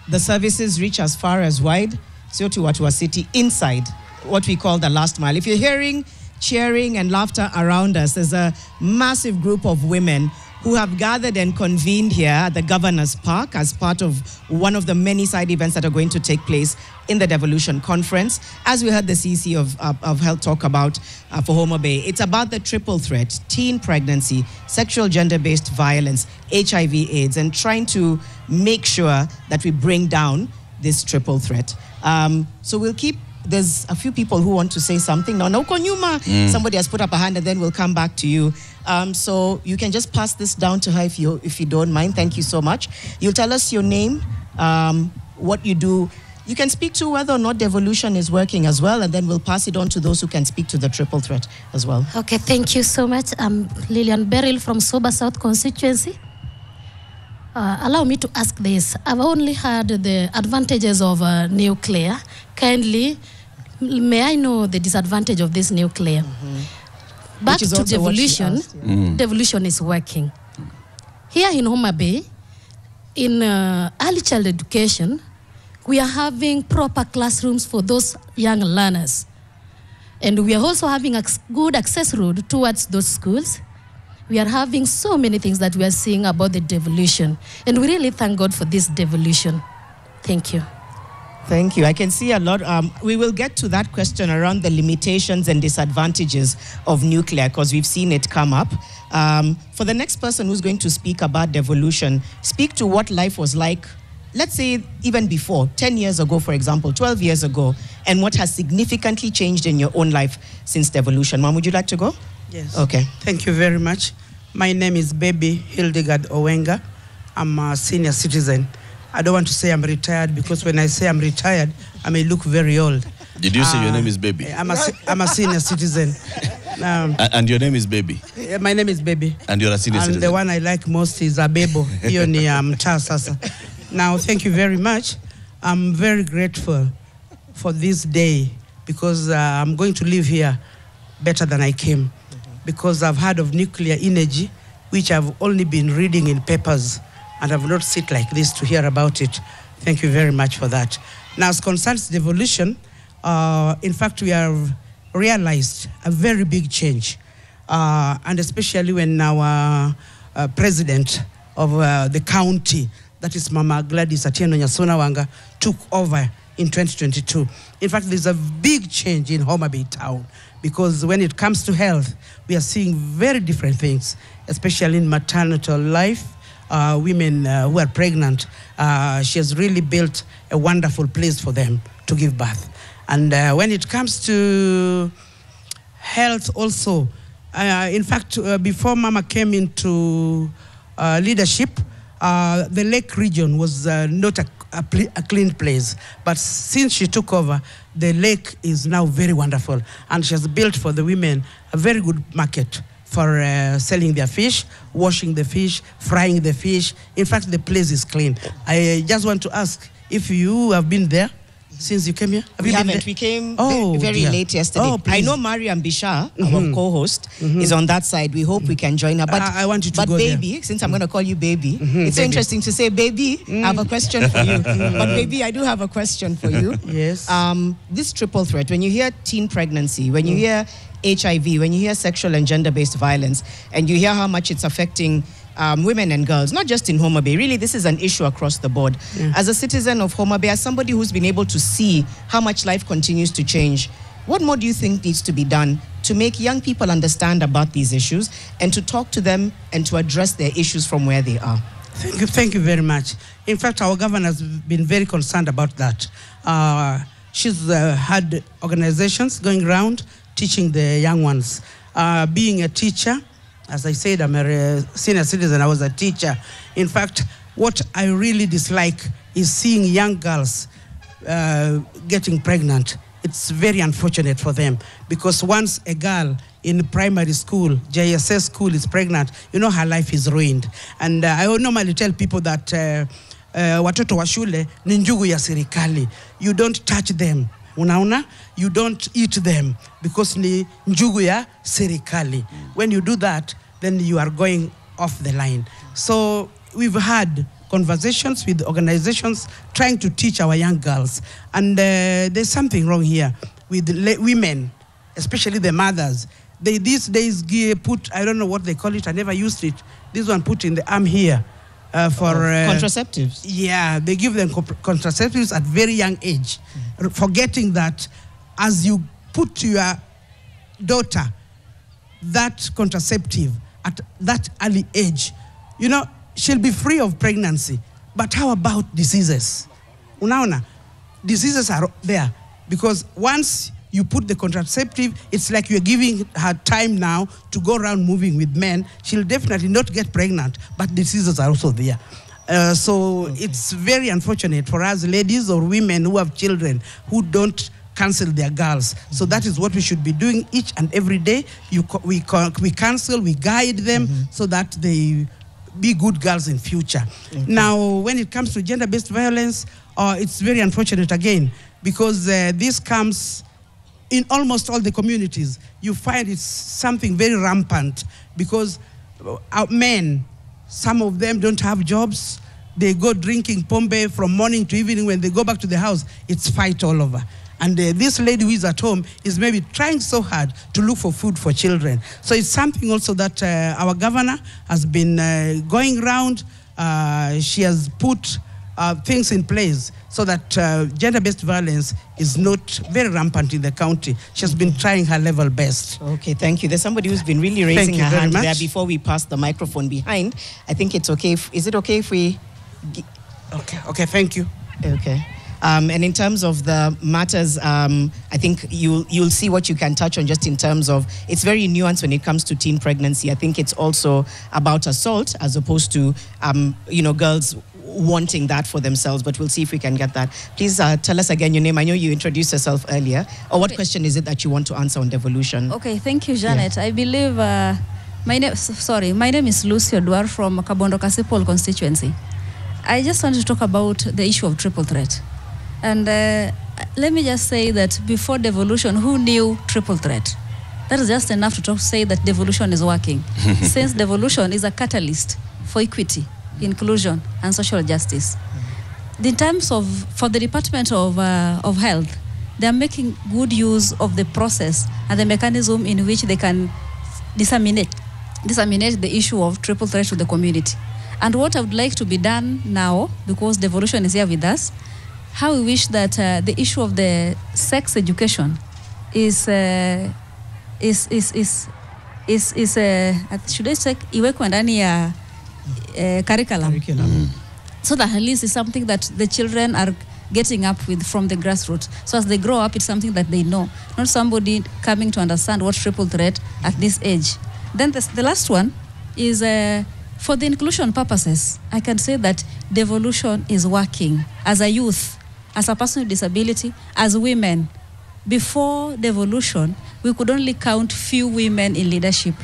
the services reach as far as wide, so to Watua City, inside what we call the last mile. If you're hearing cheering and laughter around us, there's a massive group of women who have gathered and convened here at the Governor's Park as part of one of the many side events that are going to take place in the Devolution Conference. As we heard the CC of Health talk about for Homa Bay, it's about the triple threat: teen pregnancy, sexual gender-based violence, HIV/AIDS, and trying to make sure that we bring down this triple threat. So we'll keep. There's a few people who want to say something. Now, somebody has put up a hand, and then we'll come back to you. So you can just pass this down to her if you don't mind. Thank you so much. You'll tell us your name, what you do. You can speak to whether or not devolution is working as well, and then we'll pass it on to those who can speak to the triple threat as well. Okay, thank you so much. I'm Lillian Beryl from Soba South constituency. Allow me to ask this. I've only heard the advantages of nuclear. Kindly, may I know the disadvantage of this nuclear? Back is to also what she devolution. asked, Devolution is working. Here in Homa Bay, in early child education, we are having proper classrooms for those young learners. And we are also having a good access road towards those schools. We are having so many things that we are seeing about the devolution. And we really thank God for this devolution. Thank you. Thank you. I can see a lot. We will get to that question around the limitations and disadvantages of nuclear because we've seen it come up. For the next person who's going to speak about devolution, speak to what life was like, let's say even before, 10 years ago, for example, 12 years ago, and what has significantly changed in your own life since devolution. Mom, would you like to go? Yes. Okay. Thank you very much. My name is Baby Hildegard Owenga. I'm a senior citizen. I don't want to say I'm retired because when I say I'm retired, I may look very old. Did you say your name is Baby? I'm a senior citizen. And your name is Baby? My name is Baby. And you're a senior citizen? And the one I like most is Abebo. Hiyo ni mtaa sasa. Now, thank you very much. I'm very grateful for this day because I'm going to live here better than I came because I've heard of nuclear energy, which I've only been reading in papers, and I've not sit like this to hear about it. Thank you very much for that. Now, as concerns devolution, in fact, we have realized a very big change, and especially when our president of the county, that is Mama Gladys Atieno Nyasonawanga, took over in 2022. In fact, there's a big change in Homa Bay town because when it comes to health, we are seeing very different things, especially in maternity life. Women who are pregnant, she has really built a wonderful place for them to give birth. And when it comes to health also, in fact, before Mama came into leadership, the Lake region was not a clean place. But since she took over, the lake is now very wonderful. And she has built for the women a very good market for selling their fish, washing the fish, frying the fish. In fact, the place is clean. I just want to ask if you have been there since you came here. We haven't. We came very late yesterday. I know Mariam Bishar, our co-host, is on that side. We hope we can join her. But I want you to go Baby, there. since I'm going to call you Baby, it's so interesting to say, Baby, I have a question for you. But Baby, I do have a question for you. Yes. This triple threat, when you hear teen pregnancy, when you hear HIV, when you hear sexual and gender-based violence, and you hear how much it's affecting women and girls, not just in Homa Bay. Really, this is an issue across the board. Yeah. As a citizen of Homa Bay, as somebody who's been able to see how much life continues to change, what more do you think needs to be done to make young people understand about these issues and to talk to them and to address their issues from where they are? Thank you very much. In fact, our governor has been very concerned about that. She's had organizations going around teaching the young ones. Being a teacher, as I said, I'm a senior citizen, I was a teacher. In fact, what I really dislike is seeing young girls getting pregnant. It's very unfortunate for them because once a girl in primary school, JSS school, is pregnant, you know her life is ruined. And I normally tell people that watoto wa shule ni njugu ya serikali. You don't touch them. Unaona? You don't eat them because ni njugu ya serikali. When you do that, then you are going off the line. So we've had conversations with organizations trying to teach our young girls. And there's something wrong here with women, especially the mothers. They these days put, I don't know what they call it, I never used it. This one put in the arm here. For contraceptives. Yeah, they give them contraceptives at very young age, forgetting that as you put your daughter that contraceptive at that early age, you know, she'll be free of pregnancy. But how about diseases? Unaona, diseases are there because once you put the contraceptive, it's like you're giving her time now to go around moving with men. She'll definitely not get pregnant, but diseases are also there. So it's very unfortunate for us ladies or women who have children who don't counsel their girls. So that is what we should be doing each and every day. We counsel, we guide them so that they be good girls in future. Now, when it comes to gender-based violence, it's very unfortunate again because this comes in almost all the communities, you find it's something very rampant because our men, some of them don't have jobs. They go drinking pombe from morning to evening. When they go back to the house, it's fight all over. And this lady who is at home is maybe trying so hard to look for food for children. So it's something also that our governor has been going around. She has put things in place so that gender-based violence is not very rampant in the county. She has been trying her level best. Okay, thank you. There's somebody who's been really raising her hand there before we pass the microphone behind. I think it's okay. Is it okay if we... Okay, thank you. Okay. And in terms of the matters, I think you'll see what you can touch on just in terms of, it's very nuanced when it comes to teen pregnancy. I think it's also about assault as opposed to, girls wanting that for themselves, but we'll see if we can get that. Please tell us again your name. I know you introduced yourself earlier. Or what question is it that you want to answer on devolution? Okay, thank you, Janet. Yeah. I believe, my name is Lucy Odwar from Kabondo Kasipol constituency. I just want to talk about the issue of triple threat. And let me just say that before devolution, who knew triple threat? That is just enough to say that devolution is working. Since devolution is a catalyst for equity, inclusion, and social justice. In terms of, for the Department of Health, they are making good use of the process and the mechanism in which they can disseminate the issue of triple threat to the community. And what I would like to be done now, because devolution is here with us, how we wish that the issue of the sex education is should I say iwekwe ndani ya curriculum. So that at least it's something that the children are getting up with from the grassroots. So as they grow up, it's something that they know, not somebody coming to understand what triple threat at this age. Then the last one is for the inclusion purposes, I can say that devolution is working as a youth, as a person with disability, as women. Before devolution, we could only count few women in leadership.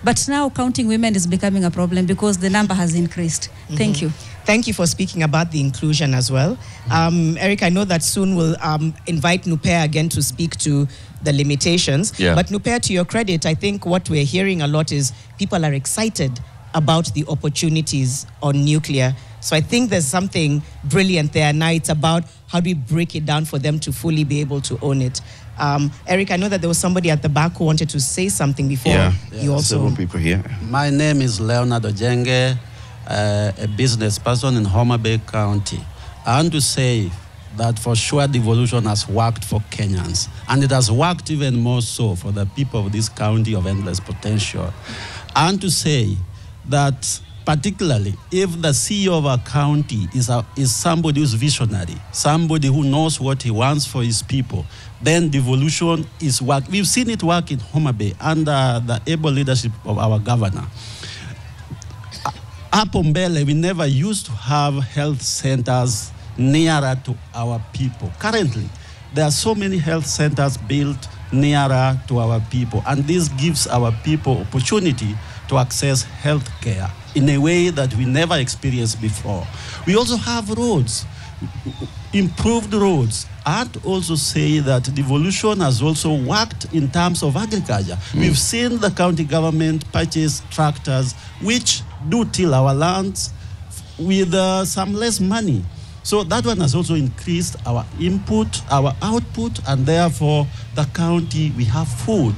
But now counting women is becoming a problem because the number has increased. Thank you. Thank you for speaking about the inclusion as well. Eric, I know that soon we'll invite Nupea again to speak to the limitations. Yeah. But Nupea, to your credit, I think what we're hearing a lot is people are excited about the opportunities on nuclear. So I think there's something brilliant there. Now it's about how do we break it down for them to fully be able to own it. Eric, I know that there was somebody at the back who wanted to say something before you also... Several people here. My name is Leonard Ojenge, a business person in Homa Bay County. I want to say that for sure devolution has worked for Kenyans, and it has worked even more so for the people of this county of endless potential. I want to say that particularly if the CEO of a county is somebody who's visionary, somebody who knows what he wants for his people, then devolution is work. We've seen it work in Homa Bay under the able leadership of our governor. Up on Mbele, we never used to have health centers nearer to our people. Currently, there are so many health centers built nearer to our people, and this gives our people opportunity to access health care in a way that we never experienced before. We also have roads, improved roads. I'd also say that devolution has also worked in terms of agriculture. We've seen the county government purchase tractors which do till our lands with some less money. So that one has also increased our input, our output, and therefore the county, we have food.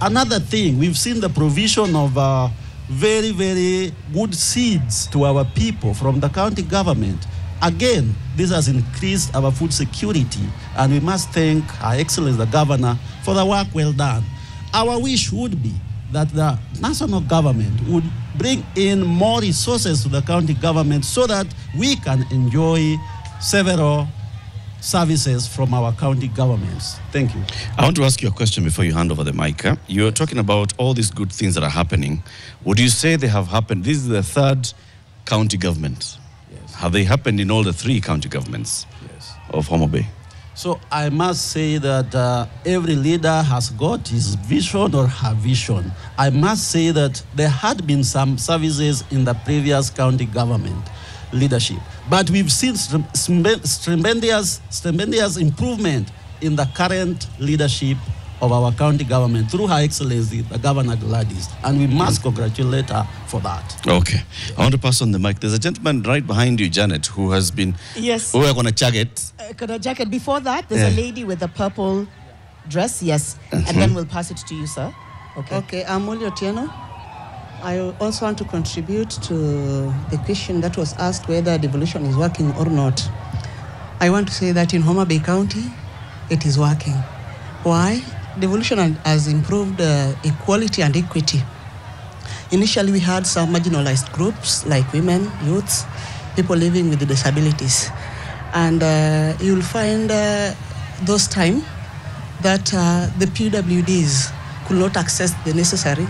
Another thing, we've seen the provision of very, very good seeds to our people from the county government. Again, this has increased our food security, and we must thank Her Excellency the Governor for the work well done. Our wish would be that the national government would bring in more resources to the county government so that we can enjoy several services from our county governments. Thank you. I want to ask you a question before you hand over the mic. You're talking about all these good things that are happening. Would you say they have happened? This is the third county government. Yes. Have they happened in all the three county governments of Homa Bay? So I must say that every leader has got his vision or her vision. I must say that there had been some services in the previous county government leadership, but we've seen tremendous improvement in the current leadership of our county government through Her Excellency, the Governor Gladys, and we must congratulate her for that. Okay. I want to pass on the mic. There's a gentleman right behind you, Janet, who has been... Yes. Who are going to jacket. Got a jacket. Before that, there's a lady with a purple dress. Yes. And then we'll pass it to you, sir. Okay. Okay, I'm Molly Otieno. I also want to contribute to the question that was asked whether devolution is working or not. I want to say that in Homa Bay County, it is working. Why? Devolution has improved equality and equity. Initially, we had some marginalized groups like women, youths, people living with disabilities. And you'll find those times that the PWDs could not access the necessary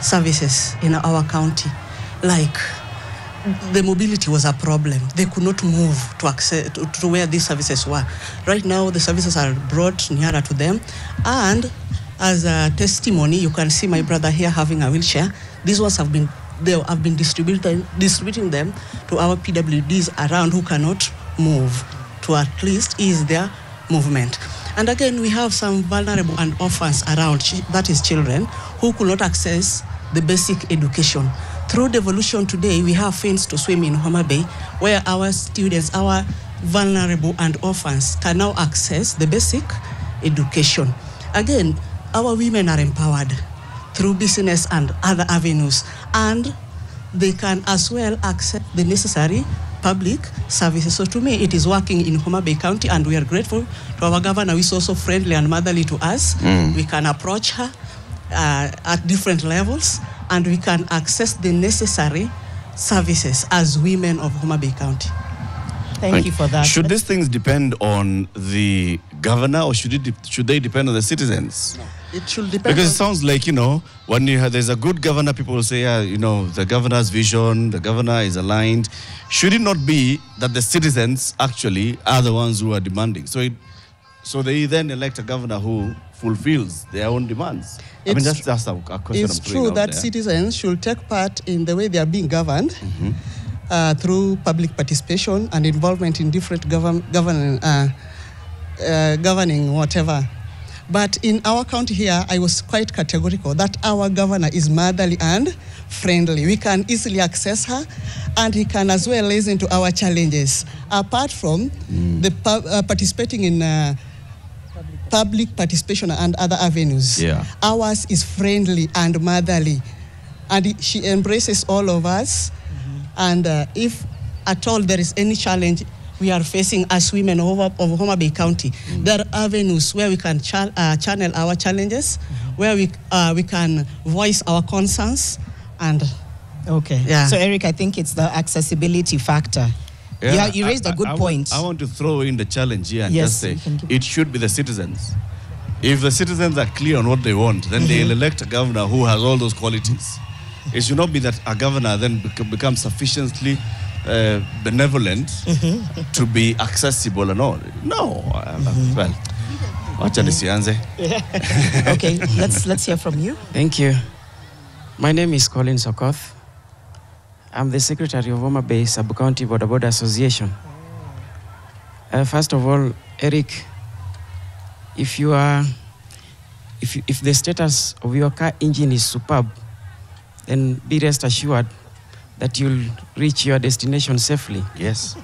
services in our county. Like, the mobility was a problem. They could not move to access to where these services were. Right now, the services are brought nearer to them. And as a testimony, you can see my brother here having a wheelchair. These ones have been distributing them to our PWDs around who cannot move, to at least ease their movement. And again, we have some vulnerable and orphans around, that is children, who could not access the basic education. Through Devolution today, we have fins to swim in Homa Bay, where our students, our vulnerable and orphans can now access the basic education. Again, our women are empowered through business and other avenues, and they can as well access the necessary public services. So to me, it is working in Homa Bay County, and we are grateful to our governor, who is also friendly and motherly to us. We can approach her at different levels, and we can access the necessary services as women of Homa Bay County. Thank you for that. Should these things depend on the governor, or should they depend on the citizens? No, it should depend. Because it sounds like, when there's a good governor, people will say, the governor's vision, the governor is aligned. Should it not be that the citizens actually are the ones who are demanding? So they then elect a governor who fulfills their own demands. That's just a question. It's true that citizens should take part in the way they are being governed through public participation and involvement in different governing whatever. But in our county here, I was quite categorical that our governor is motherly and friendly. We can easily access her, and he can as well listen to our challenges. Apart from the participating in public participation and other avenues. Ours is friendly and motherly, and she embraces all of us. And if at all there is any challenge we are facing as women of Homa Bay County, there are avenues where we can channel our challenges, where we can voice our concerns. And so Eric, I think it's the accessibility factor. You raised a good point. I want to throw in the challenge here and just say it should be the citizens. If the citizens are clear on what they want, then they'll elect a governor who has all those qualities. It should not be that a governor then becomes sufficiently benevolent to be accessible and all. No. Well, okay, let's hear from you. Thank you. My name is Colin Sokoth. I'm the secretary of Homa Bay Sub-County Boda Boda Association. First of all, Eric, if the status of your car engine is superb, then be rest assured that you'll reach your destination safely. Yes.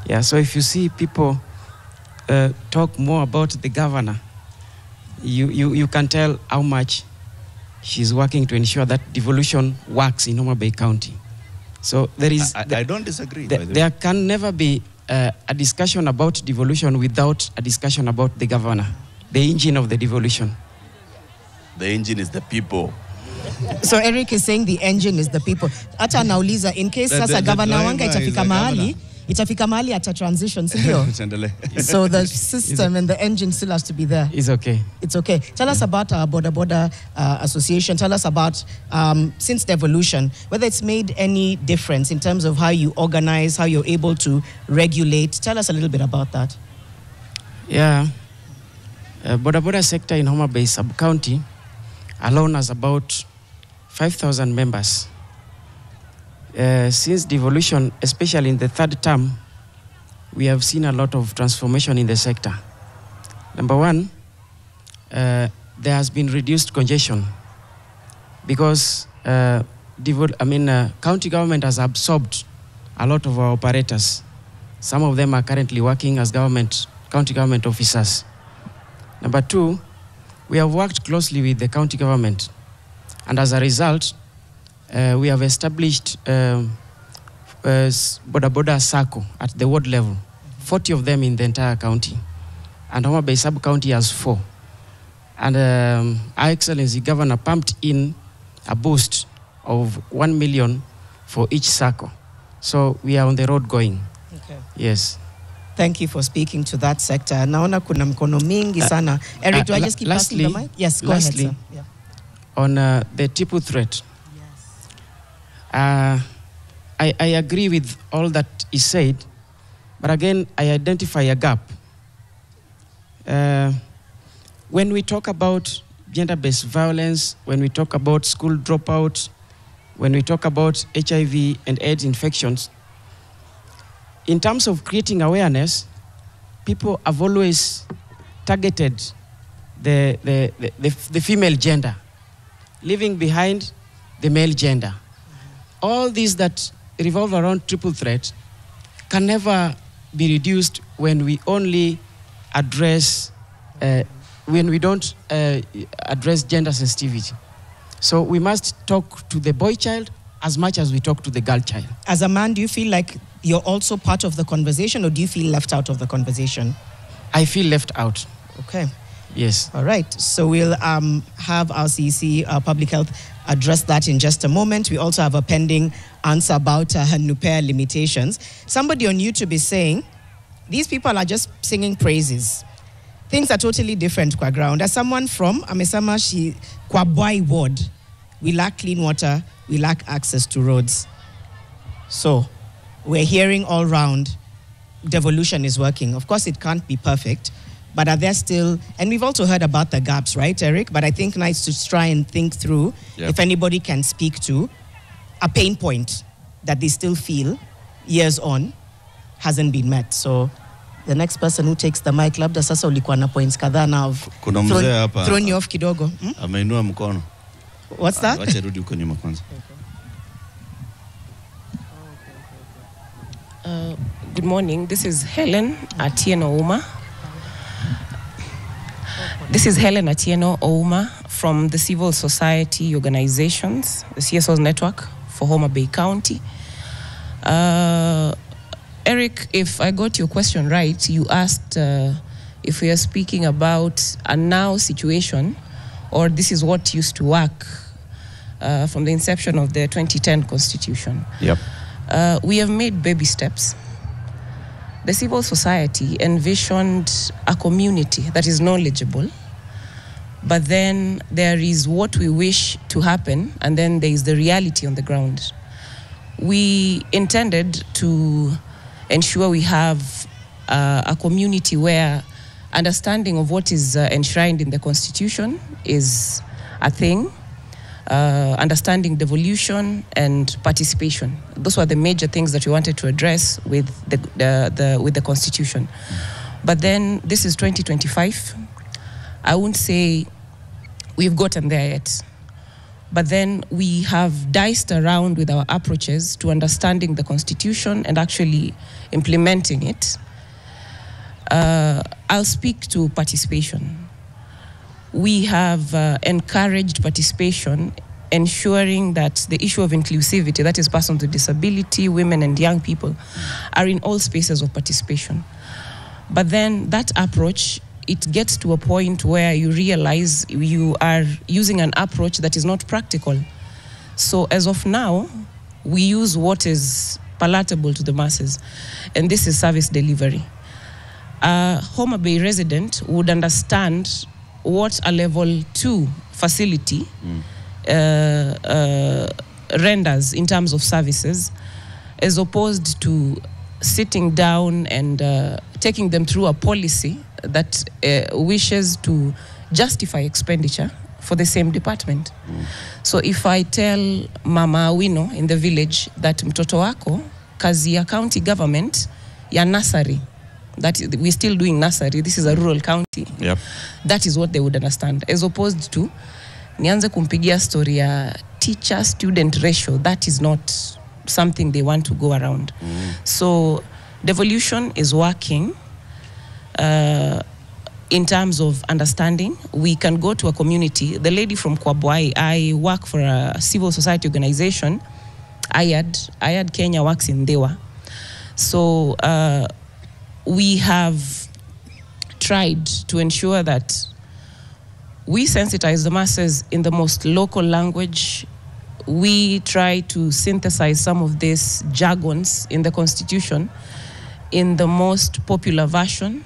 Yeah, so if you see people talk more about the governor, you can tell how much she's working to ensure that devolution works in Homa Bay County. So there is... I don't disagree. There can never be a discussion about devolution without a discussion about the governor, the engine of the devolution. The engine is the people. So Eric is saying the engine is the people. Acha nauliza, in case sasa governor wanga itafika mahali ata transition, sindio? So the system and the engine still has to be there. It's okay. It's okay. Tell us about our Boda Boda Association. Tell us about, since Devolution, whether it's made any difference in terms of how you organize, how you're able to regulate. Tell us a little bit about that. Yeah. Boda Boda sector in Homa Bay Sub-County alone has about 5,000 members. Since devolution, especially in the third term, we have seen a lot of transformation in the sector. Number one, there has been reduced congestion because county government has absorbed a lot of our operators. Some of them are currently working as county government officers. Number two, we have worked closely with the county government, and as a result, we have established Boda Sacco at the ward level, 40 of them in the entire county, and Homa Bay sub-county has 4. And Our Excellency Governor pumped in a boost of 1 million for each Sacco. So we are on the road going. Okay. Yes. Thank you for speaking to that sector. Naona kuna mkono mingi sana. Eric, do I just keep passing the mic? Yes, go ahead, sir. Yeah. On the Tipu threat, I agree with all that is said, but again, I identify a gap. When we talk about gender-based violence, when we talk about school dropout, when we talk about HIV and AIDS infections, in terms of creating awareness, people have always targeted the female gender, leaving behind the male gender. All these that revolve around triple threat can never be reduced when we only address, when we don't address gender sensitivity. So we must talk to the boy child as much as we talk to the girl child. As a man, do you feel like you're also part of the conversation, or do you feel left out of the conversation? I feel left out. Okay. Yes. All right. So we'll have our CC, Public Health, address that in just a moment. We also have a pending answer about NUPEA limitations. Somebody on YouTube is saying, these people are just singing praises. Things are totally different kwa ground. As someone from Amesama kwa Bwai ward, we lack clean water, we lack access to roads. So we're hearing all round, devolution is working. Of course, it can't be perfect, but are there still, and we've also heard about the gaps, right, Eric? But I think nice to try and think through if anybody can speak to a pain point that they still feel years on hasn't been met. So the next person who takes the mic, labda sasa ulikuwa na points kadhaa na thrown you off kidogo. Ameinua mkono. What's that? Wacha rudi huko nyuma kwanza. Good morning. This is Helen Atieno Homa. This is Helen Atieno Homa from the civil society organizations, the CSO's network for Homa Bay County. Eric, if I got your question right, you asked if we are speaking about a now situation, or this is what used to work from the inception of the 2010 Constitution. Yep. We have made baby steps. The civil society envisioned a community that is knowledgeable, but then there is what we wish to happen, and then there is the reality on the ground. We intended to ensure we have a community where understanding of what is enshrined in the Constitution is a thing, understanding devolution and participation. Those were the major things that we wanted to address with the Constitution. But then this is 2025. I won't say we've gotten there yet, but then we have diced around with our approaches to understanding the Constitution and actually implementing it. I'll speak to participation. We have encouraged participation, ensuring that the issue of inclusivity, that is persons with disability, women and young people, are in all spaces of participation. But then that approach, it gets to a point where you realize you are using an approach that is not practical. So as of now, we use what is palatable to the masses, and this is service delivery. A Homa Bay resident would understand what a level 2 facility renders in terms of services, as opposed to sitting down and taking them through a policy that wishes to justify expenditure for the same department. So if I tell Mama Awino in the village that mtoto wako kazi ya county government ya nursery that we're still doing nursery, this is a rural county, Yep. that is what they would understand, as opposed to nianze kumpigia story ya teacher-student ratio. That is not something they want to go around. So devolution is working in terms of understanding. We can go to a community. The lady from Kwabwai, I work for a civil society organization. IAD Kenya works in Dewa. So we have tried to ensure that we sensitize the masses in the most local language. We try to synthesize some of these jargons in the Constitution in the most popular version,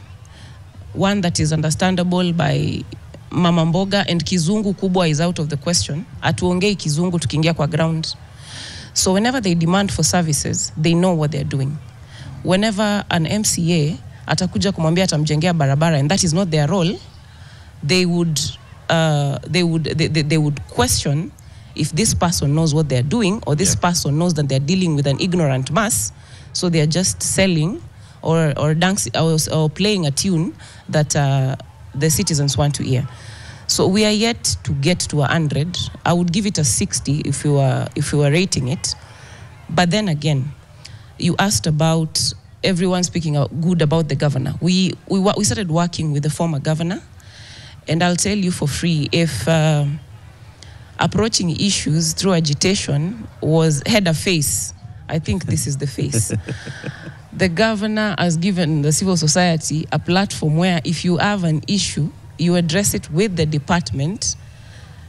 one that is understandable by Mama Mboga, and Kizungu kubwa is out of the question. Atuongei Kizungu tukiingia kwa ground. So whenever they demand for services, they know what they're doing. Whenever an MCA atakuja kumwambia atamjengea barabara, and that is not their role, they would question if this person knows what they're doing, or this person knows that they're dealing with an ignorant mass, so they're just selling or dancing or playing a tune that the citizens want to hear. So we are yet to get to 100. I would give it a 60 if you were rating it. But then again, you asked about everyone speaking good about the governor. We started working with the former governor, and I'll tell you for free, if approaching issues through agitation had a face, I think this is the face. The governor has given the civil society a platform where if you have an issue, you address it with the department,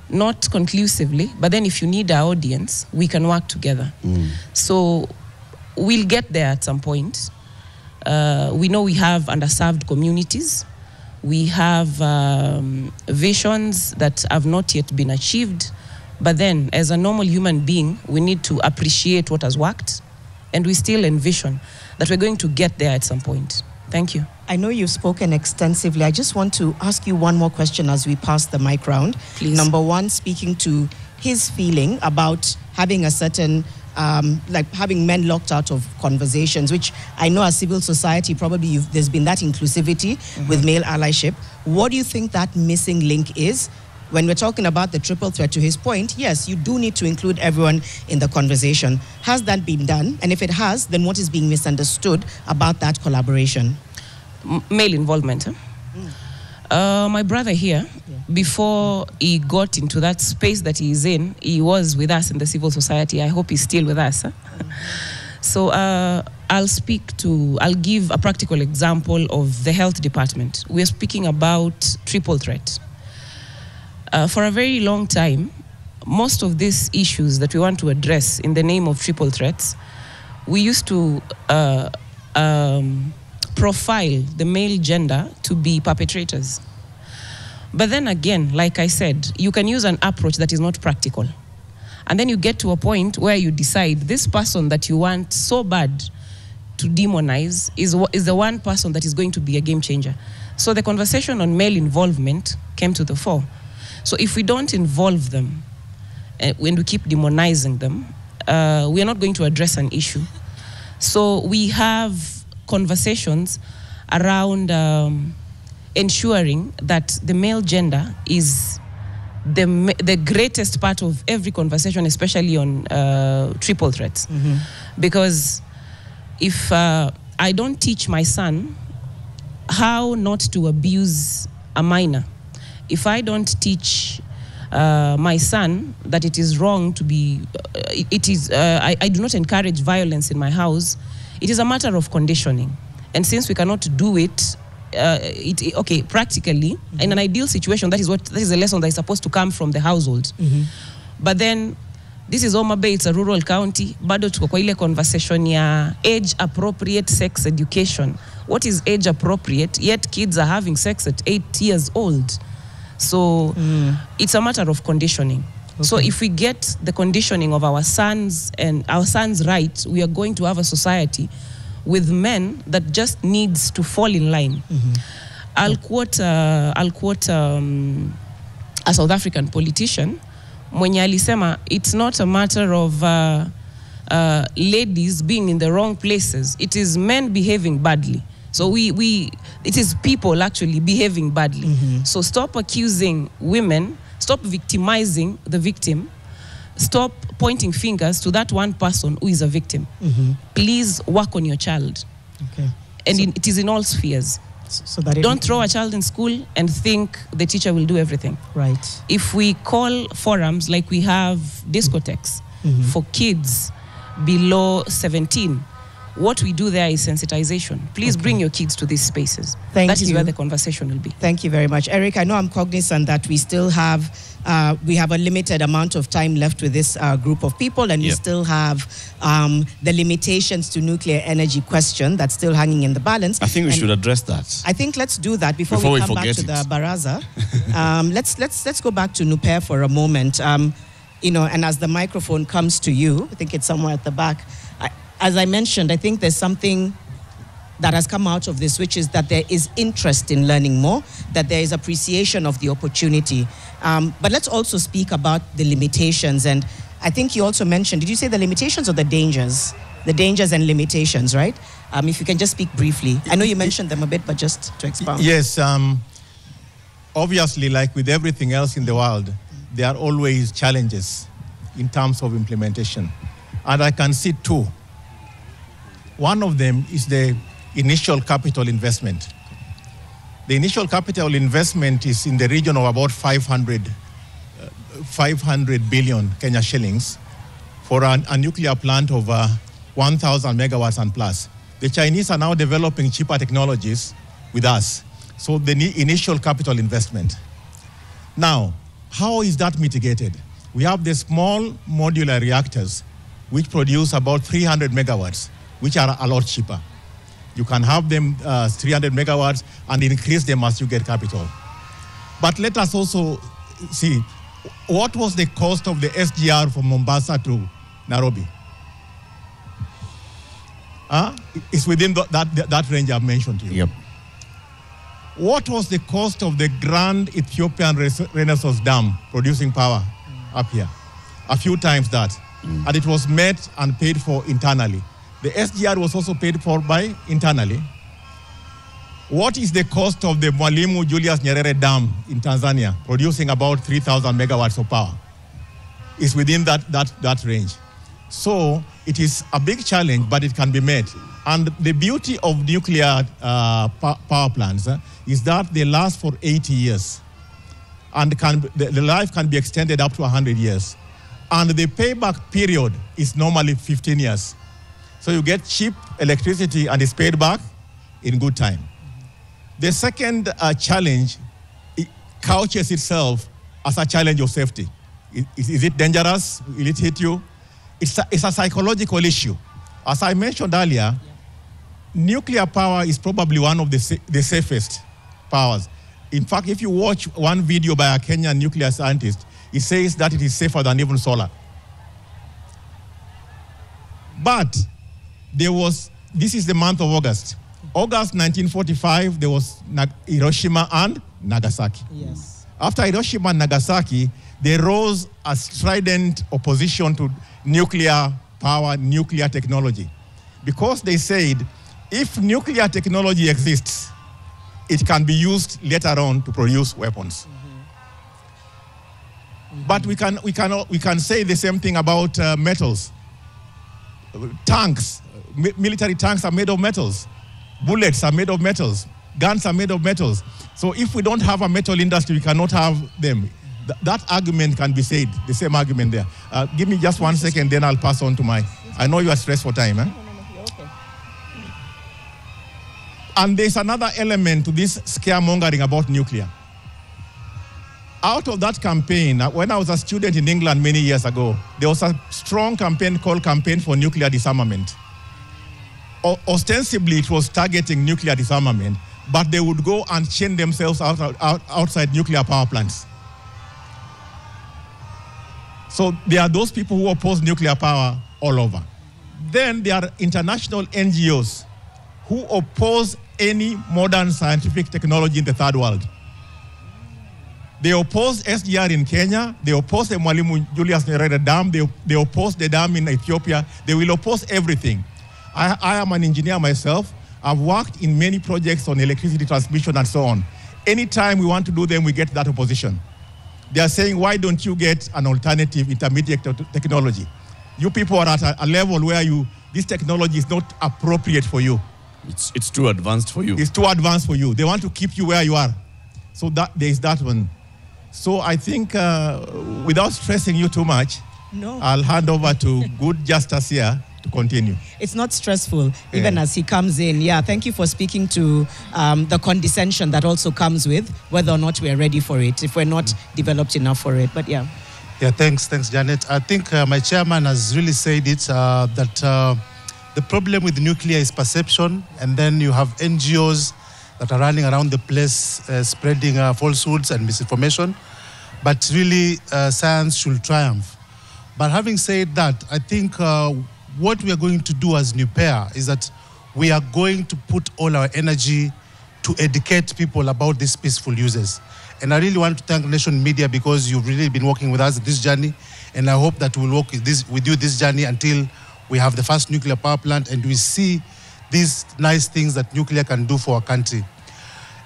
not conclusively, but then if you need our audience, we can work together. So we'll get there at some point. We know we have underserved communities. We have visions that have not yet been achieved. But then, as a normal human being, we need to appreciate what has worked, and we still envision that we're going to get there at some point. Thank you. I know you've spoken extensively. I just want to ask you one more question as we pass the mic round. Please. Number one, speaking to his feeling about having a certain, like having men locked out of conversations, which I know as civil society, probably there's been that inclusivity with male allyship. What do you think that missing link is? When we're talking about the triple threat, to his point, yes, you do need to include everyone in the conversation. Has that been done? And if it has, then what is being misunderstood about that collaboration? Male involvement. My brother here, before he got into that space that he is in, he was with us in the civil society. I hope he's still with us. So I'll give a practical example of the health department. We're speaking about triple threat. For a very long time, most of these issues that we want to address in the name of triple threats, we used to profile the male gender to be perpetrators. But then again, like I said, you can use an approach that is not practical. And then you get to a point where you decide this person that you want so bad to demonize is the one person that is going to be a game changer. So the conversation on male involvement came to the fore. So if we don't involve them, when we keep demonizing them, we are not going to address an issue. So we have conversations around ensuring that the male gender is the greatest part of every conversation, especially on triple threats. Because if I don't teach my son how not to abuse a minor, if I don't teach my son that it is wrong to be, I do not encourage violence in my house, it is a matter of conditioning. And since we cannot do it, practically, in an ideal situation, that is a lesson that is supposed to come from the household. But then, this is Homa Bay, it's a rural county, bado tuko kwa ile conversation ya age-appropriate sex education. What is age-appropriate? Yet kids are having sex at 8 years old. So it's a matter of conditioning. Okay. So if we get the conditioning of our sons and our sons right, we are going to have a society with men that just needs to fall in line. I'll quote a South African politician, mwenye alisema, it's not a matter of ladies being in the wrong places. It is men behaving badly. So it is people actually behaving badly. So stop accusing women, stop victimizing the victim, stop pointing fingers to that one person who is a victim. Please work on your child. Okay. And it is in all spheres. So that don't throw a child in school and think the teacher will do everything. Right. If we call forums like we have discotheques for kids below 17, what we do there is sensitization. Please bring your kids to these spaces. That is where the conversation will be. Thank you very much. Eric, I know I'm cognizant that we still have, we have a limited amount of time left with this group of people, and we still have the limitations to nuclear energy question that's still hanging in the balance. I think we should address that. I think let's do that before we come back to the baraza. Let's go back to Nuper for a moment. You know, and as the microphone comes to you, I think it's somewhere at the back. As I mentioned, I think there's something that has come out of this, which is that there is interest in learning more, that there is appreciation of the opportunity. But let's also speak about the limitations. And I think you also mentioned, did you say the limitations or the dangers? The dangers and limitations, right? If you can just speak briefly. I know you mentioned them a bit, but just to expound. Yes, obviously, like with everything else in the world, there are always challenges in terms of implementation. And I can see two. One of them is the initial capital investment. The initial capital investment is in the region of about 500 billion Kenya shillings for a nuclear plant of 1,000 megawatts and plus. The Chinese are now developing cheaper technologies with us. So the initial capital investment. Now, how is that mitigated? We have the small modular reactors which produce about 300 megawatts, which are a lot cheaper. You can have them 300 megawatts and increase them as you get capital. But let us also see, what was the cost of the SGR from Mombasa to Nairobi? It's within that range I've mentioned to you. Yep. What was the cost of the Grand Ethiopian Renaissance Dam producing power up here? A few times that. And it was met and paid for internally. The SGR was also paid for by internally. What is the cost of the Mwalimu Julius Nyerere Dam in Tanzania, producing about 3,000 megawatts of power? It's within that range. So it is a big challenge, but it can be met. And the beauty of nuclear power plants is that they last for 80 years. And the life can be extended up to 100 years. And the payback period is normally 15 years. So you get cheap electricity and it's paid back in good time. The second challenge, it couches itself as a challenge of safety. Is it dangerous? Will it hit you? It's a psychological issue. As I mentioned earlier, nuclear power is probably one of the safest powers. In fact, if you watch one video by a Kenyan nuclear scientist, it says that it is safer than even solar. But this is the month of August. August 1945, there was Hiroshima and Nagasaki. Yes. After Hiroshima and Nagasaki, they rose a strident opposition to nuclear power, nuclear technology. Because they said, if nuclear technology exists, it can be used later on to produce weapons. But we can say the same thing about metals. Tanks, military tanks are made of metals. Bullets are made of metals. Guns are made of metals. So if we don't have a metal industry, we cannot have them. That argument can be said, the same argument there. Give me just 1 second, then I'll pass on to I know you are stressed for time. And there's another element to this scaremongering about nuclear. Out of that campaign, when I was a student in England many years ago, there was a strong campaign called Campaign for Nuclear Disarmament. Ostensibly, it was targeting nuclear disarmament, but they would go and chain themselves outside nuclear power plants. So there are those people who oppose nuclear power all over. Then there are international NGOs who oppose any modern scientific technology in the third world. They oppose SGR in Kenya. They oppose the Mwalimu Julius Nyerere Dam. They oppose the dam in Ethiopia. They will oppose everything. I am an engineer myself. I've worked in many projects on electricity transmission and so on. Anytime we want to do them, we get that opposition. They are saying, why don't you get an alternative intermediate technology? You people are at a level where this technology is not appropriate for you. It's too advanced for you. It's too advanced for you. They want to keep you where you are. So there is that one. So I think without stressing you too much, I'll hand over to good Justice here to continue. It's not stressful, even as he comes in. Yeah, thank you for speaking to the condescension that also comes with whether or not we're ready for it, if we're not developed enough for it. But yeah. Yeah, thanks, Janet. I think my chairman has really said it, that the problem with nuclear is perception, and then you have NGOs that are running around the place spreading falsehoods and misinformation. But really, science should triumph. But having said that, I think what we are going to do as NUPEA is that we are going to put all our energy to educate people about these peaceful uses. And I really want to thank Nation Media because you've really been working with us this journey. And I hope that we'll work with you this journey until we have the first nuclear power plant and we see these nice things that nuclear can do for our country.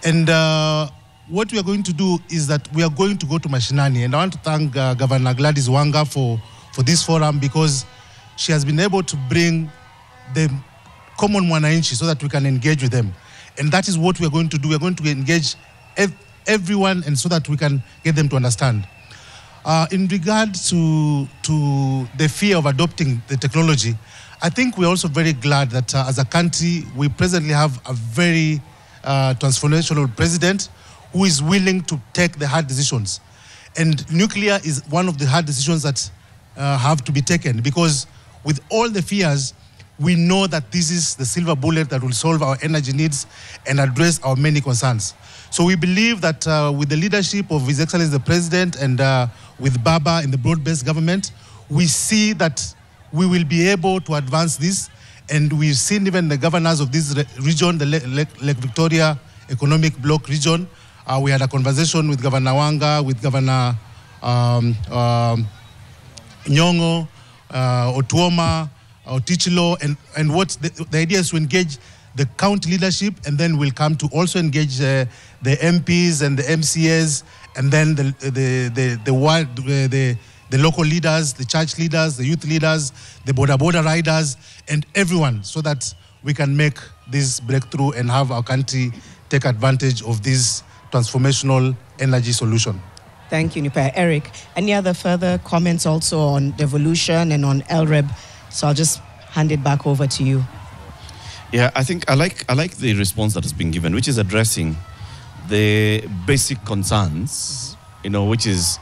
And what we are going to do is that we are going to go to mashinani. And I want to thank Governor Gladys Wanga for this forum because she has been able to bring the common mwananchi so that we can engage with them. And that is what we are going to do. We are going to engage everyone and so that we can get them to understand. In regard to the fear of adopting the technology, I think we're also very glad that as a country, we presently have a very transformational president who is willing to take the hard decisions. And nuclear is one of the hard decisions that have to be taken because with all the fears, we know that this is the silver bullet that will solve our energy needs and address our many concerns. So we believe that with the leadership of His Excellency the President and with Baba in the broad-based government, we see that we will be able to advance this. And we've seen even the governors of this region, the Lake Victoria Economic Bloc region. We had a conversation with Governor Wanga, with Governor Nyong'o, Otuoma, Otichilo, and what the idea is to engage the county leadership, and then we'll come to also engage the MPs and the MCAs, and then the local leaders, the church leaders, the youth leaders, the border riders, and everyone, so that we can make this breakthrough and have our country take advantage of this transformational energy solution. Thank you, NUPEA. Eric, any other further comments also on devolution and on LREB? So I'll just hand it back over to you. Yeah, I think I like the response that has been given, which is addressing the basic concerns, which is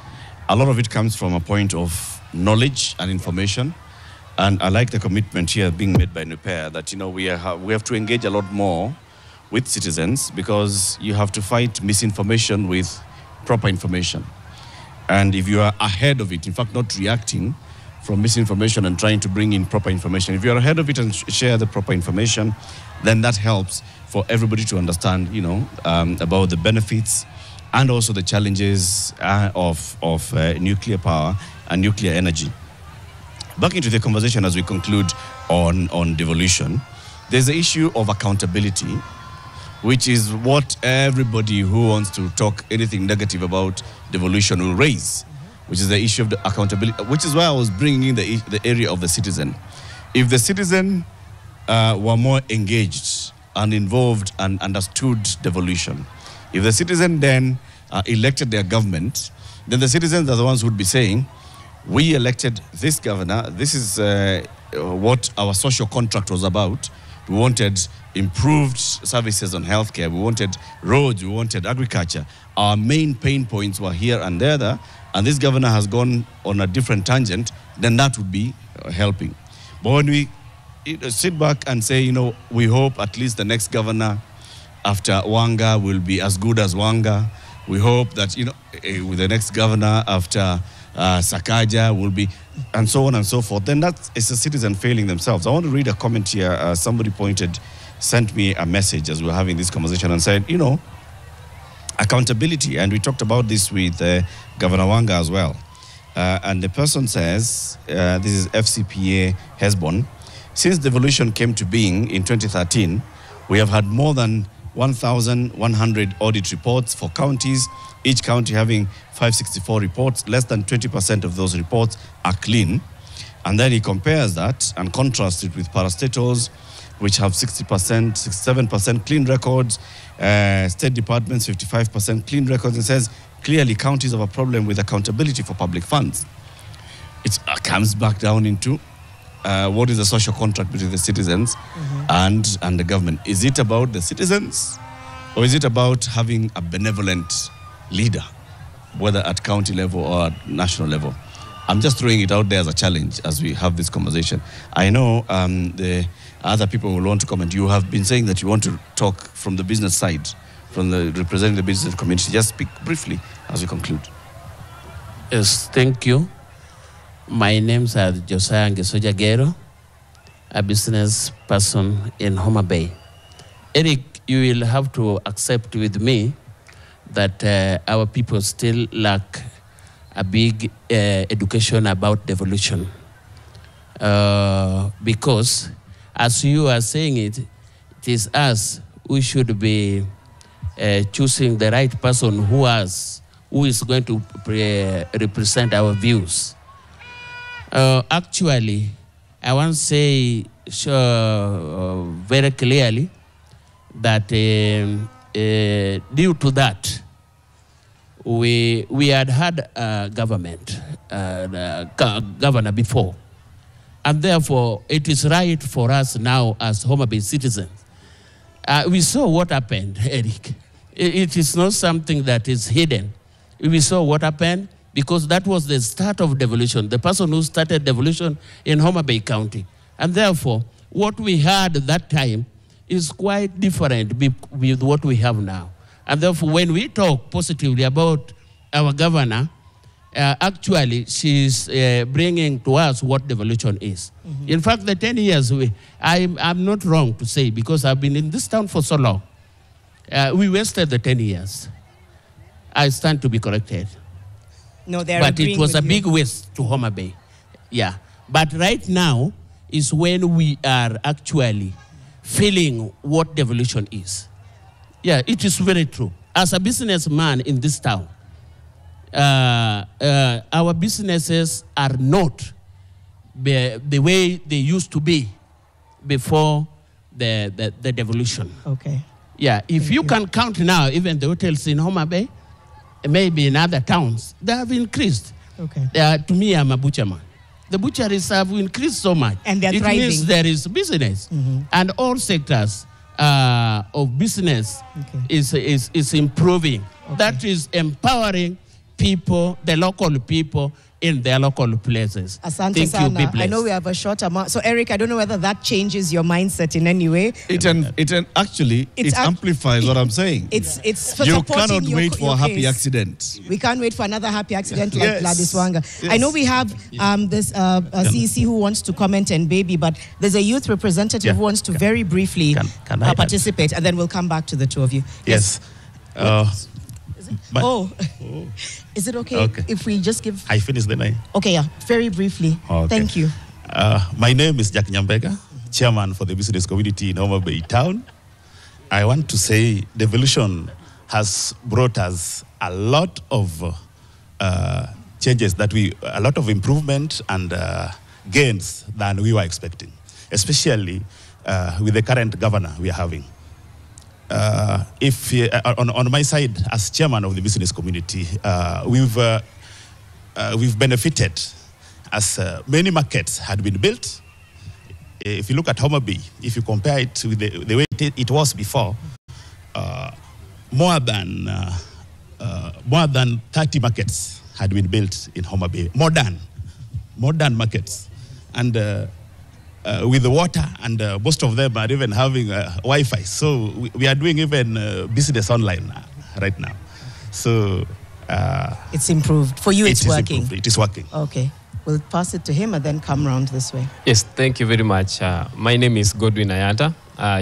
a lot of it comes from a point of knowledge and information. And I like the commitment here being made by NUPEA that, we have to engage a lot more with citizens because you have to fight misinformation with proper information. And if you are ahead of it, in fact, not reacting from misinformation and trying to bring in proper information, if you are ahead of it and share the proper information, then that helps for everybody to understand, about the benefits and also the challenges of nuclear power and nuclear energy. Back into the conversation as we conclude on devolution, there's the issue of accountability, which is what everybody who wants to talk anything negative about devolution will raise, which is the issue of the accountability, which is why I was bringing in the area of the citizen. If the citizen were more engaged and involved and understood devolution, if the citizen then elected their government, then the citizens are the ones who would be saying, we elected this governor, this is what our social contract was about. We wanted improved services on healthcare, we wanted roads, we wanted agriculture. Our main pain points were here and there, and this governor has gone on a different tangent, then that would be helping. But when we sit back and say, we hope at least the next governor after Wanga will be as good as Wanga, we hope that, with the next governor after Sakaja will be, and so on and so forth, then that is a citizen failing themselves. I want to read a comment here. Somebody sent me a message as we were having this conversation and said, accountability, and we talked about this with Governor Wanga as well. And the person says, this is FCPA Hesbon, since devolution came to being in 2013, We have had more than 1,100 audit reports for counties, each county having 564 reports. Less than 20% of those reports are clean. And then he compares that and contrasts it with parastatals, which have 60%, 67% clean records, state departments 55% clean records, and says clearly counties have a problem with accountability for public funds. It comes back down into what is the social contract between the citizens and the government. Is it about the citizens, or is it about having a benevolent leader, whether at county level or at national level? I'm just throwing it out there as a challenge as we have this conversation. I know the other people will want to comment. You have been saying that you want to talk from the business side, from the representing the business community. Just speak briefly as we conclude. Yes, thank you. My name is Josiah Ngesoja Gero, a business person in Homa Bay. Eric, you will have to accept with me that our people still lack a big education about devolution. Because, as you are saying it is us who should be choosing the right person who is going to represent our views. Actually, I want to say very clearly that due to that, we had a governor before, and therefore it is right for us now as Homa Bay citizens. We saw what happened, Eric. It is not something that is hidden. We saw what happened because that was the start of devolution, the person who started devolution in Homa Bay County. And therefore, what we had at that time is quite different with what we have now. And therefore, when we talk positively about our governor, actually, she's bringing to us what devolution is. In fact, the 10 years, I'm not wrong to say, because I've been in this town for so long, we wasted the 10 years. I stand to be corrected. No, but it was a big waste to Homa Bay. Yeah. But right now is when we are actually feeling what devolution is. Yeah, it is very true. As a businessman in this town, our businesses are not the way they used to be before the devolution. Okay. Yeah, if you can count now, even the hotels in Homa Bay, maybe in other towns, they have increased. Okay. To me, I'm a butcherman. The butcheries have increased so much. And they're thriving. It means there is business. And all sectors of business is improving. That is empowering people, the local people, in their local places. Asante sana. I know we have a short amount. So, Eric, I don't know whether that changes your mindset in any way. It amplifies what I'm saying. It's for you cannot wait for a happy accident. We can't wait for another happy accident like Gladys Wanga. Yes. I know we have this CEC who wants to comment and baby, but there's a youth representative who wants to very briefly participate, and then we'll come back to the two of you. Yes. Is it okay if we just give... I finished the name. Okay, yeah, very briefly. Okay. Thank you. My name is Jack Nyambega, chairman for the business community in Homa Bay Town. I want to say devolution has brought us a lot of changes a lot of improvement and gains than we were expecting, especially with the current governor we are having. On my side, as chairman of the business community, we've benefited as many markets had been built. If you look at Homa Bay, if you compare it with the way it was before, more than 30 markets had been built in Homa Bay, modern markets, and with the water, and most of them are even having Wi-Fi. So we are doing even business online right now. So it's improved. For you, it's working. It is working. Okay. We'll pass it to him and then come round this way. Yes, thank you very much. My name is Godwin Ayata,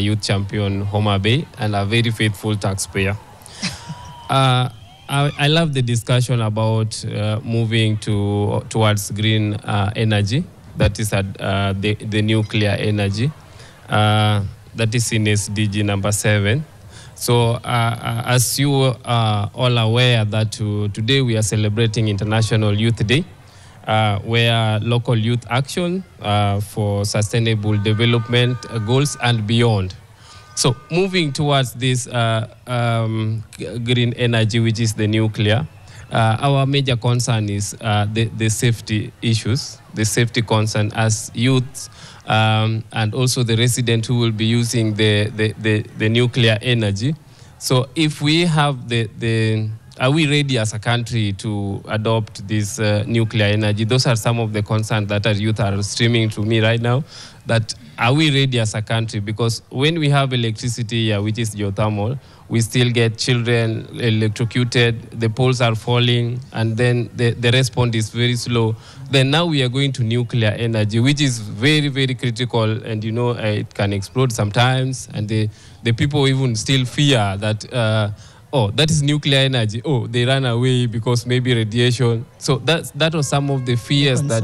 youth champion Homa Bay, and a very faithful taxpayer. I love the discussion about moving towards green energy. That is the nuclear energy. that is in SDG number 7. So as you are all aware that today we are celebrating International Youth Day, where local youth action for sustainable development goals and beyond. So moving towards this green energy, which is the nuclear, our major concern is the safety issues, the safety concern as youths, and also the resident who will be using the nuclear energy. So if we have are we ready as a country to adopt this nuclear energy? Those are some of the concerns that our youth are streaming to me right now. That are we ready as a country? Because when we have electricity here, which is geothermal, we still get children electrocuted, the poles are falling, and then the response is very slow. Then now we are going to nuclear energy, which is very, very critical, and it can explode sometimes, and the people even still fear that, that is nuclear energy. Oh, they run away because maybe radiation. So that was some of the fears that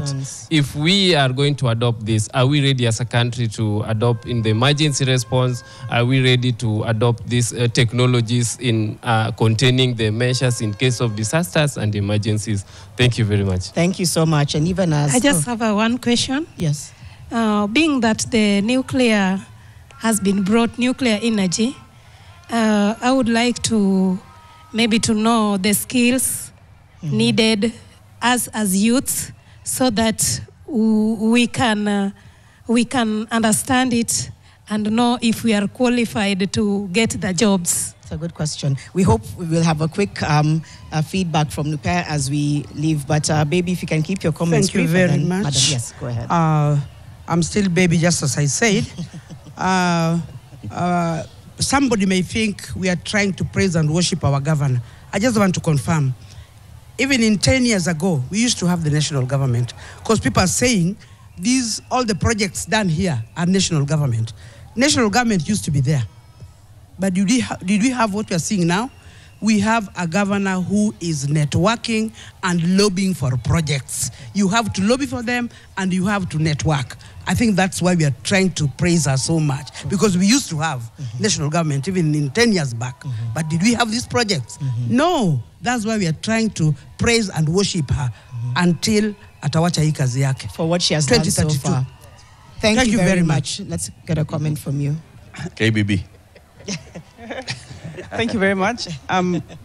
if we are going to adopt this, are we ready as a country to adopt in the emergency response? Are we ready to adopt these technologies in containing the measures in case of disasters and emergencies? Thank you very much. Thank you so much. And even as... I just have one question. Yes. Being that the nuclear has been brought, nuclear energy, I would like to know the skills needed as youths, so that we can understand it and know if we are qualified to get the jobs. It's a good question. We hope we will have a quick feedback from Nuper as we leave. But baby, if you can keep your comments brief. Thank you very much. Madam, yes, go ahead. I'm still baby, just as I said. Somebody may think we are trying to praise and worship our governor. I just want to confirm. Even in 10 years ago, we used to have the national government, because people are saying all the projects done here are national government. National government used to be there. But did we have what we are seeing now? We have a governor who is networking and lobbying for projects. You have to lobby for them and you have to network. I think that's why we are trying to praise her so much, because we used to have national government even in 10 years back. But did we have these projects? No. That's why we are trying to praise and worship her until atawacha hii kazi yake. For what she has done so far. Thank you very much. Let's get a comment from you. KBB. Thank you very much.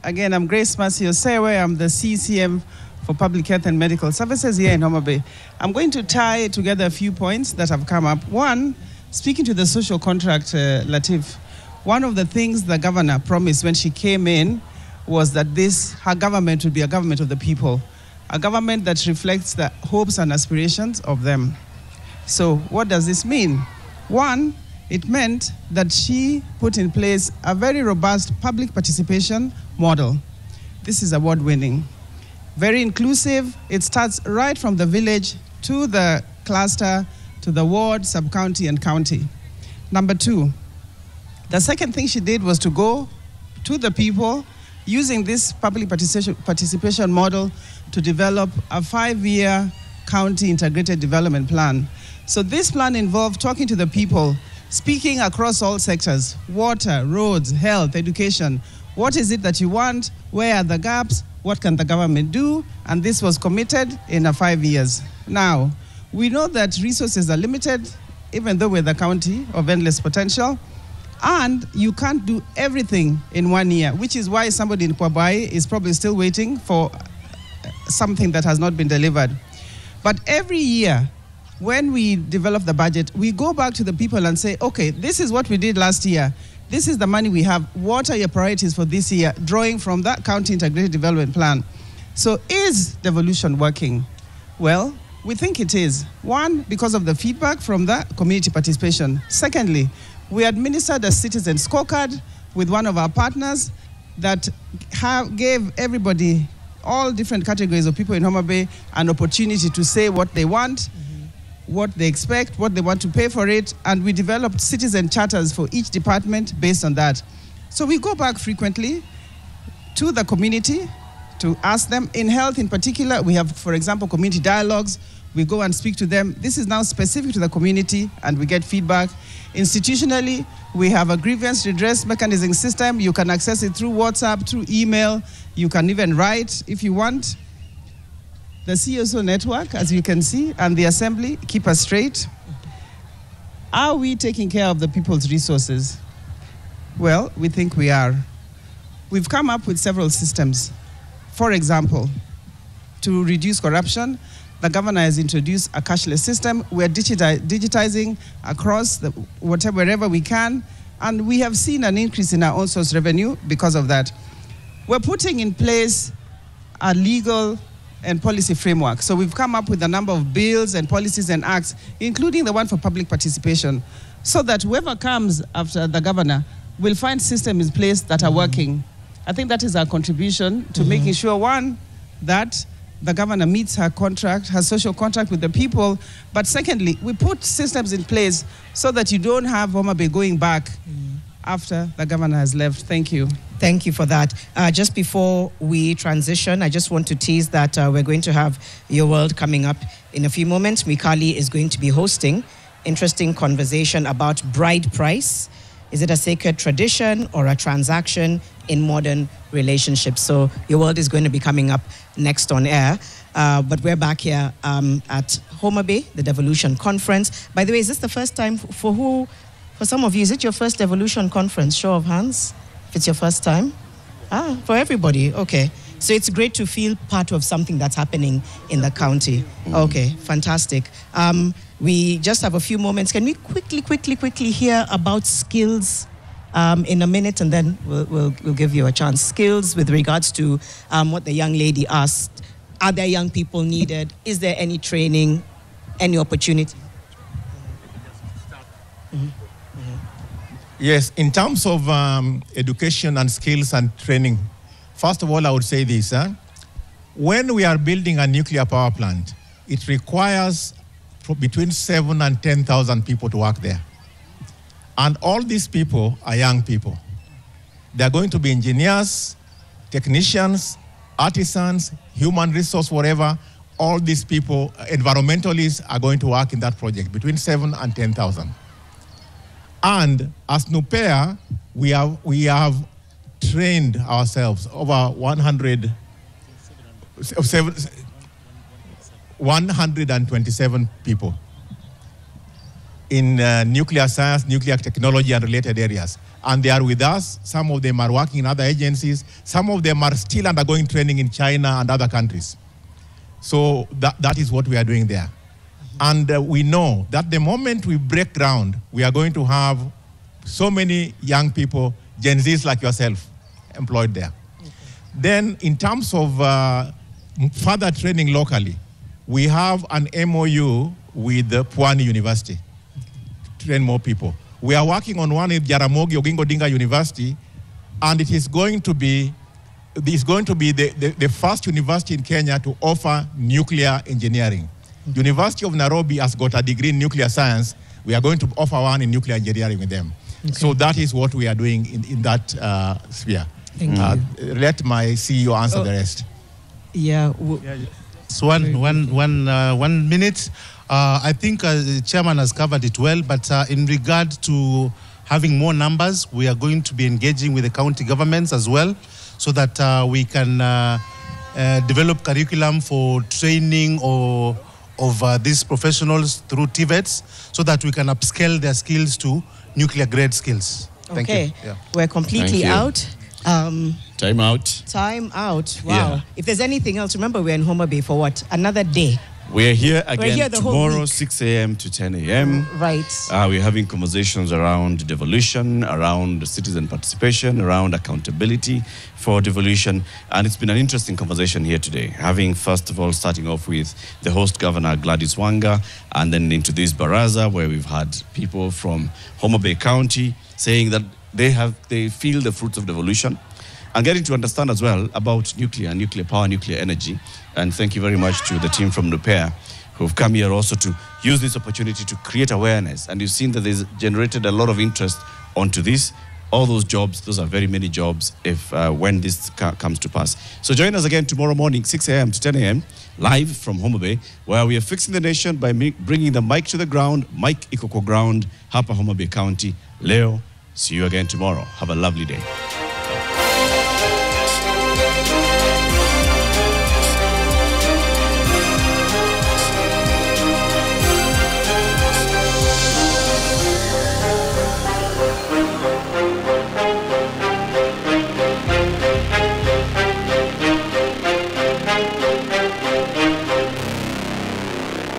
Again, I'm Grace Masio-Sewe. I'm the CCM for Public Health and Medical Services here in Homa Bay. I'm going to tie together a few points that have come up. One, speaking to the social contract, Latif, one of the things the governor promised when she came in was that her government would be a government of the people, a government that reflects the hopes and aspirations of them. So what does this mean? One, it meant that she put in place a very robust public participation model. This is award-winning. Very inclusive. It starts right from the village to the cluster, to the ward, sub-county, and county. Number two, the second thing she did was to go to the people using this public participation model to develop a 5-year county integrated development plan. So this plan involved talking to the people, speaking across all sectors: water, roads, health, education. What is it that you want? Where are the gaps? What can the government do? And this was committed in 5 years. Now, we know that resources are limited, even though we're the county of endless potential, and you can't do everything in 1 year, which is why somebody in Kwabai is probably still waiting for something that has not been delivered. But every year, when we develop the budget, we go back to the people and say, okay, this is what we did last year. This is the money we have. What are your priorities for this year? Drawing from that county integrated development plan. So is devolution working? Well, we think it is. One, because of the feedback from that community participation. Secondly, we administered a citizen scorecard with one of our partners that gave everybody, all different categories of people in Homa Bay, an opportunity to say what they want, what they expect, what they want to pay for it, and we developed citizen charters for each department based on that. So we go back frequently to the community to ask them. In health in particular, we have, for example, community dialogues we go and speak to them. This is now specific to the community, and we get feedback. Institutionally, we have a grievance redress mechanism system. You can access it through WhatsApp, through email. You can even write if you want. The CSO network, as you can see, and the assembly keep us straight. Are we taking care of the people's resources? Well, we think we are. We've come up with several systems. For example, to reduce corruption, the governor has introduced a cashless system. We're digitizing across wherever we can, and we have seen an increase in our own source revenue because of that. We're putting in place a legal and policy framework. So we've come up with a number of bills and policies and acts, including the one for public participation, so that whoever comes after the governor will find systems in place that are working. I think that is our contribution to making sure, one, that the governor meets her contract, her social contract with the people. But secondly, we put systems in place so that you don't have Homa Bay going back after the governor has left. Thank you. Thank you for that. Just before we transition, I just want to tease that we're going to have Your World coming up in a few moments. Mikali is going to be hosting interesting conversation about bride price. Is it a sacred tradition or a transaction in modern relationships? So Your World is going to be coming up next on air. But we're back here at Homa Bay, the Devolution Conference. By the way, is this the first time for who? For some of you, is it your first Devolution Conference? Show of hands, if it's your first time. For everybody, okay. So it's great to feel part of something that's happening in the county. Okay, fantastic. We just have a few moments. Can we quickly hear about skills in a minute, and then we'll give you a chance. Skills with regards to what the young lady asked. Are there young people needed? Is there any training, any opportunity? Yes, in terms of education and skills and training, first of all, I would say this. When we are building a nuclear power plant, it requires between 7,000 and 10,000 people to work there. And all these people are young people. They're going to be engineers, technicians, artisans, human resource, whatever. All these people, environmentalists, are going to work in that project, between 7,000 and 10,000. And as NUPEA, we have trained ourselves over 127 people in nuclear science, nuclear technology, and related areas. And they are with us. Some of them are working in other agencies. Some of them are still undergoing training in China and other countries. So that is what we are doing there. And we know that the moment we break ground, we are going to have so many young people, Gen Zs like yourself, employed there. Okay. Then in terms of further training locally, we have an MOU with the Pwani University to train more people. We are working on one in Jaramogi Oginga Odinga University, and it is going to be the first university in Kenya to offer nuclear engineering. University of Nairobi has got a degree in nuclear science. We are going to offer one in nuclear engineering with them. Okay. So that is what we are doing in that sphere. Thank you. Let my CEO answer the rest. Yeah. So one minute. I think the chairman has covered it well, but in regard to having more numbers, we are going to be engaging with the county governments as well, so that we can develop curriculum for training of these professionals through TVETs, so that we can upscale their skills to nuclear grade skills. Thank you. Yeah. We're completely out. Time out. Time out. Wow. Yeah. If there's anything else, remember we're in Homa Bay for what? Another day. We're here again We're here the whole tomorrow, week. 6 a.m. to 10 a.m. Right. We're having conversations around devolution, around citizen participation, around accountability for devolution. And it's been an interesting conversation here today, having first of all starting off with the host governor, Gladys Wanga, and then into this baraza where we've had people from Homa Bay County saying that they feel the fruits of devolution, and getting to understand as well about nuclear power, nuclear energy. And thank you very much to the team from NUPEA who've come here also to use this opportunity to create awareness. And you've seen that there's generated a lot of interest onto this. all those jobs, those are very many jobs if when this comes to pass. So join us again tomorrow morning, 6 a.m. to 10 a.m., live from Homa Bay, where we are fixing the nation by bringing the mic to the ground, Mike Ikoko ground, hapa Homa Bay County. Leo, see you again tomorrow. Have a lovely day.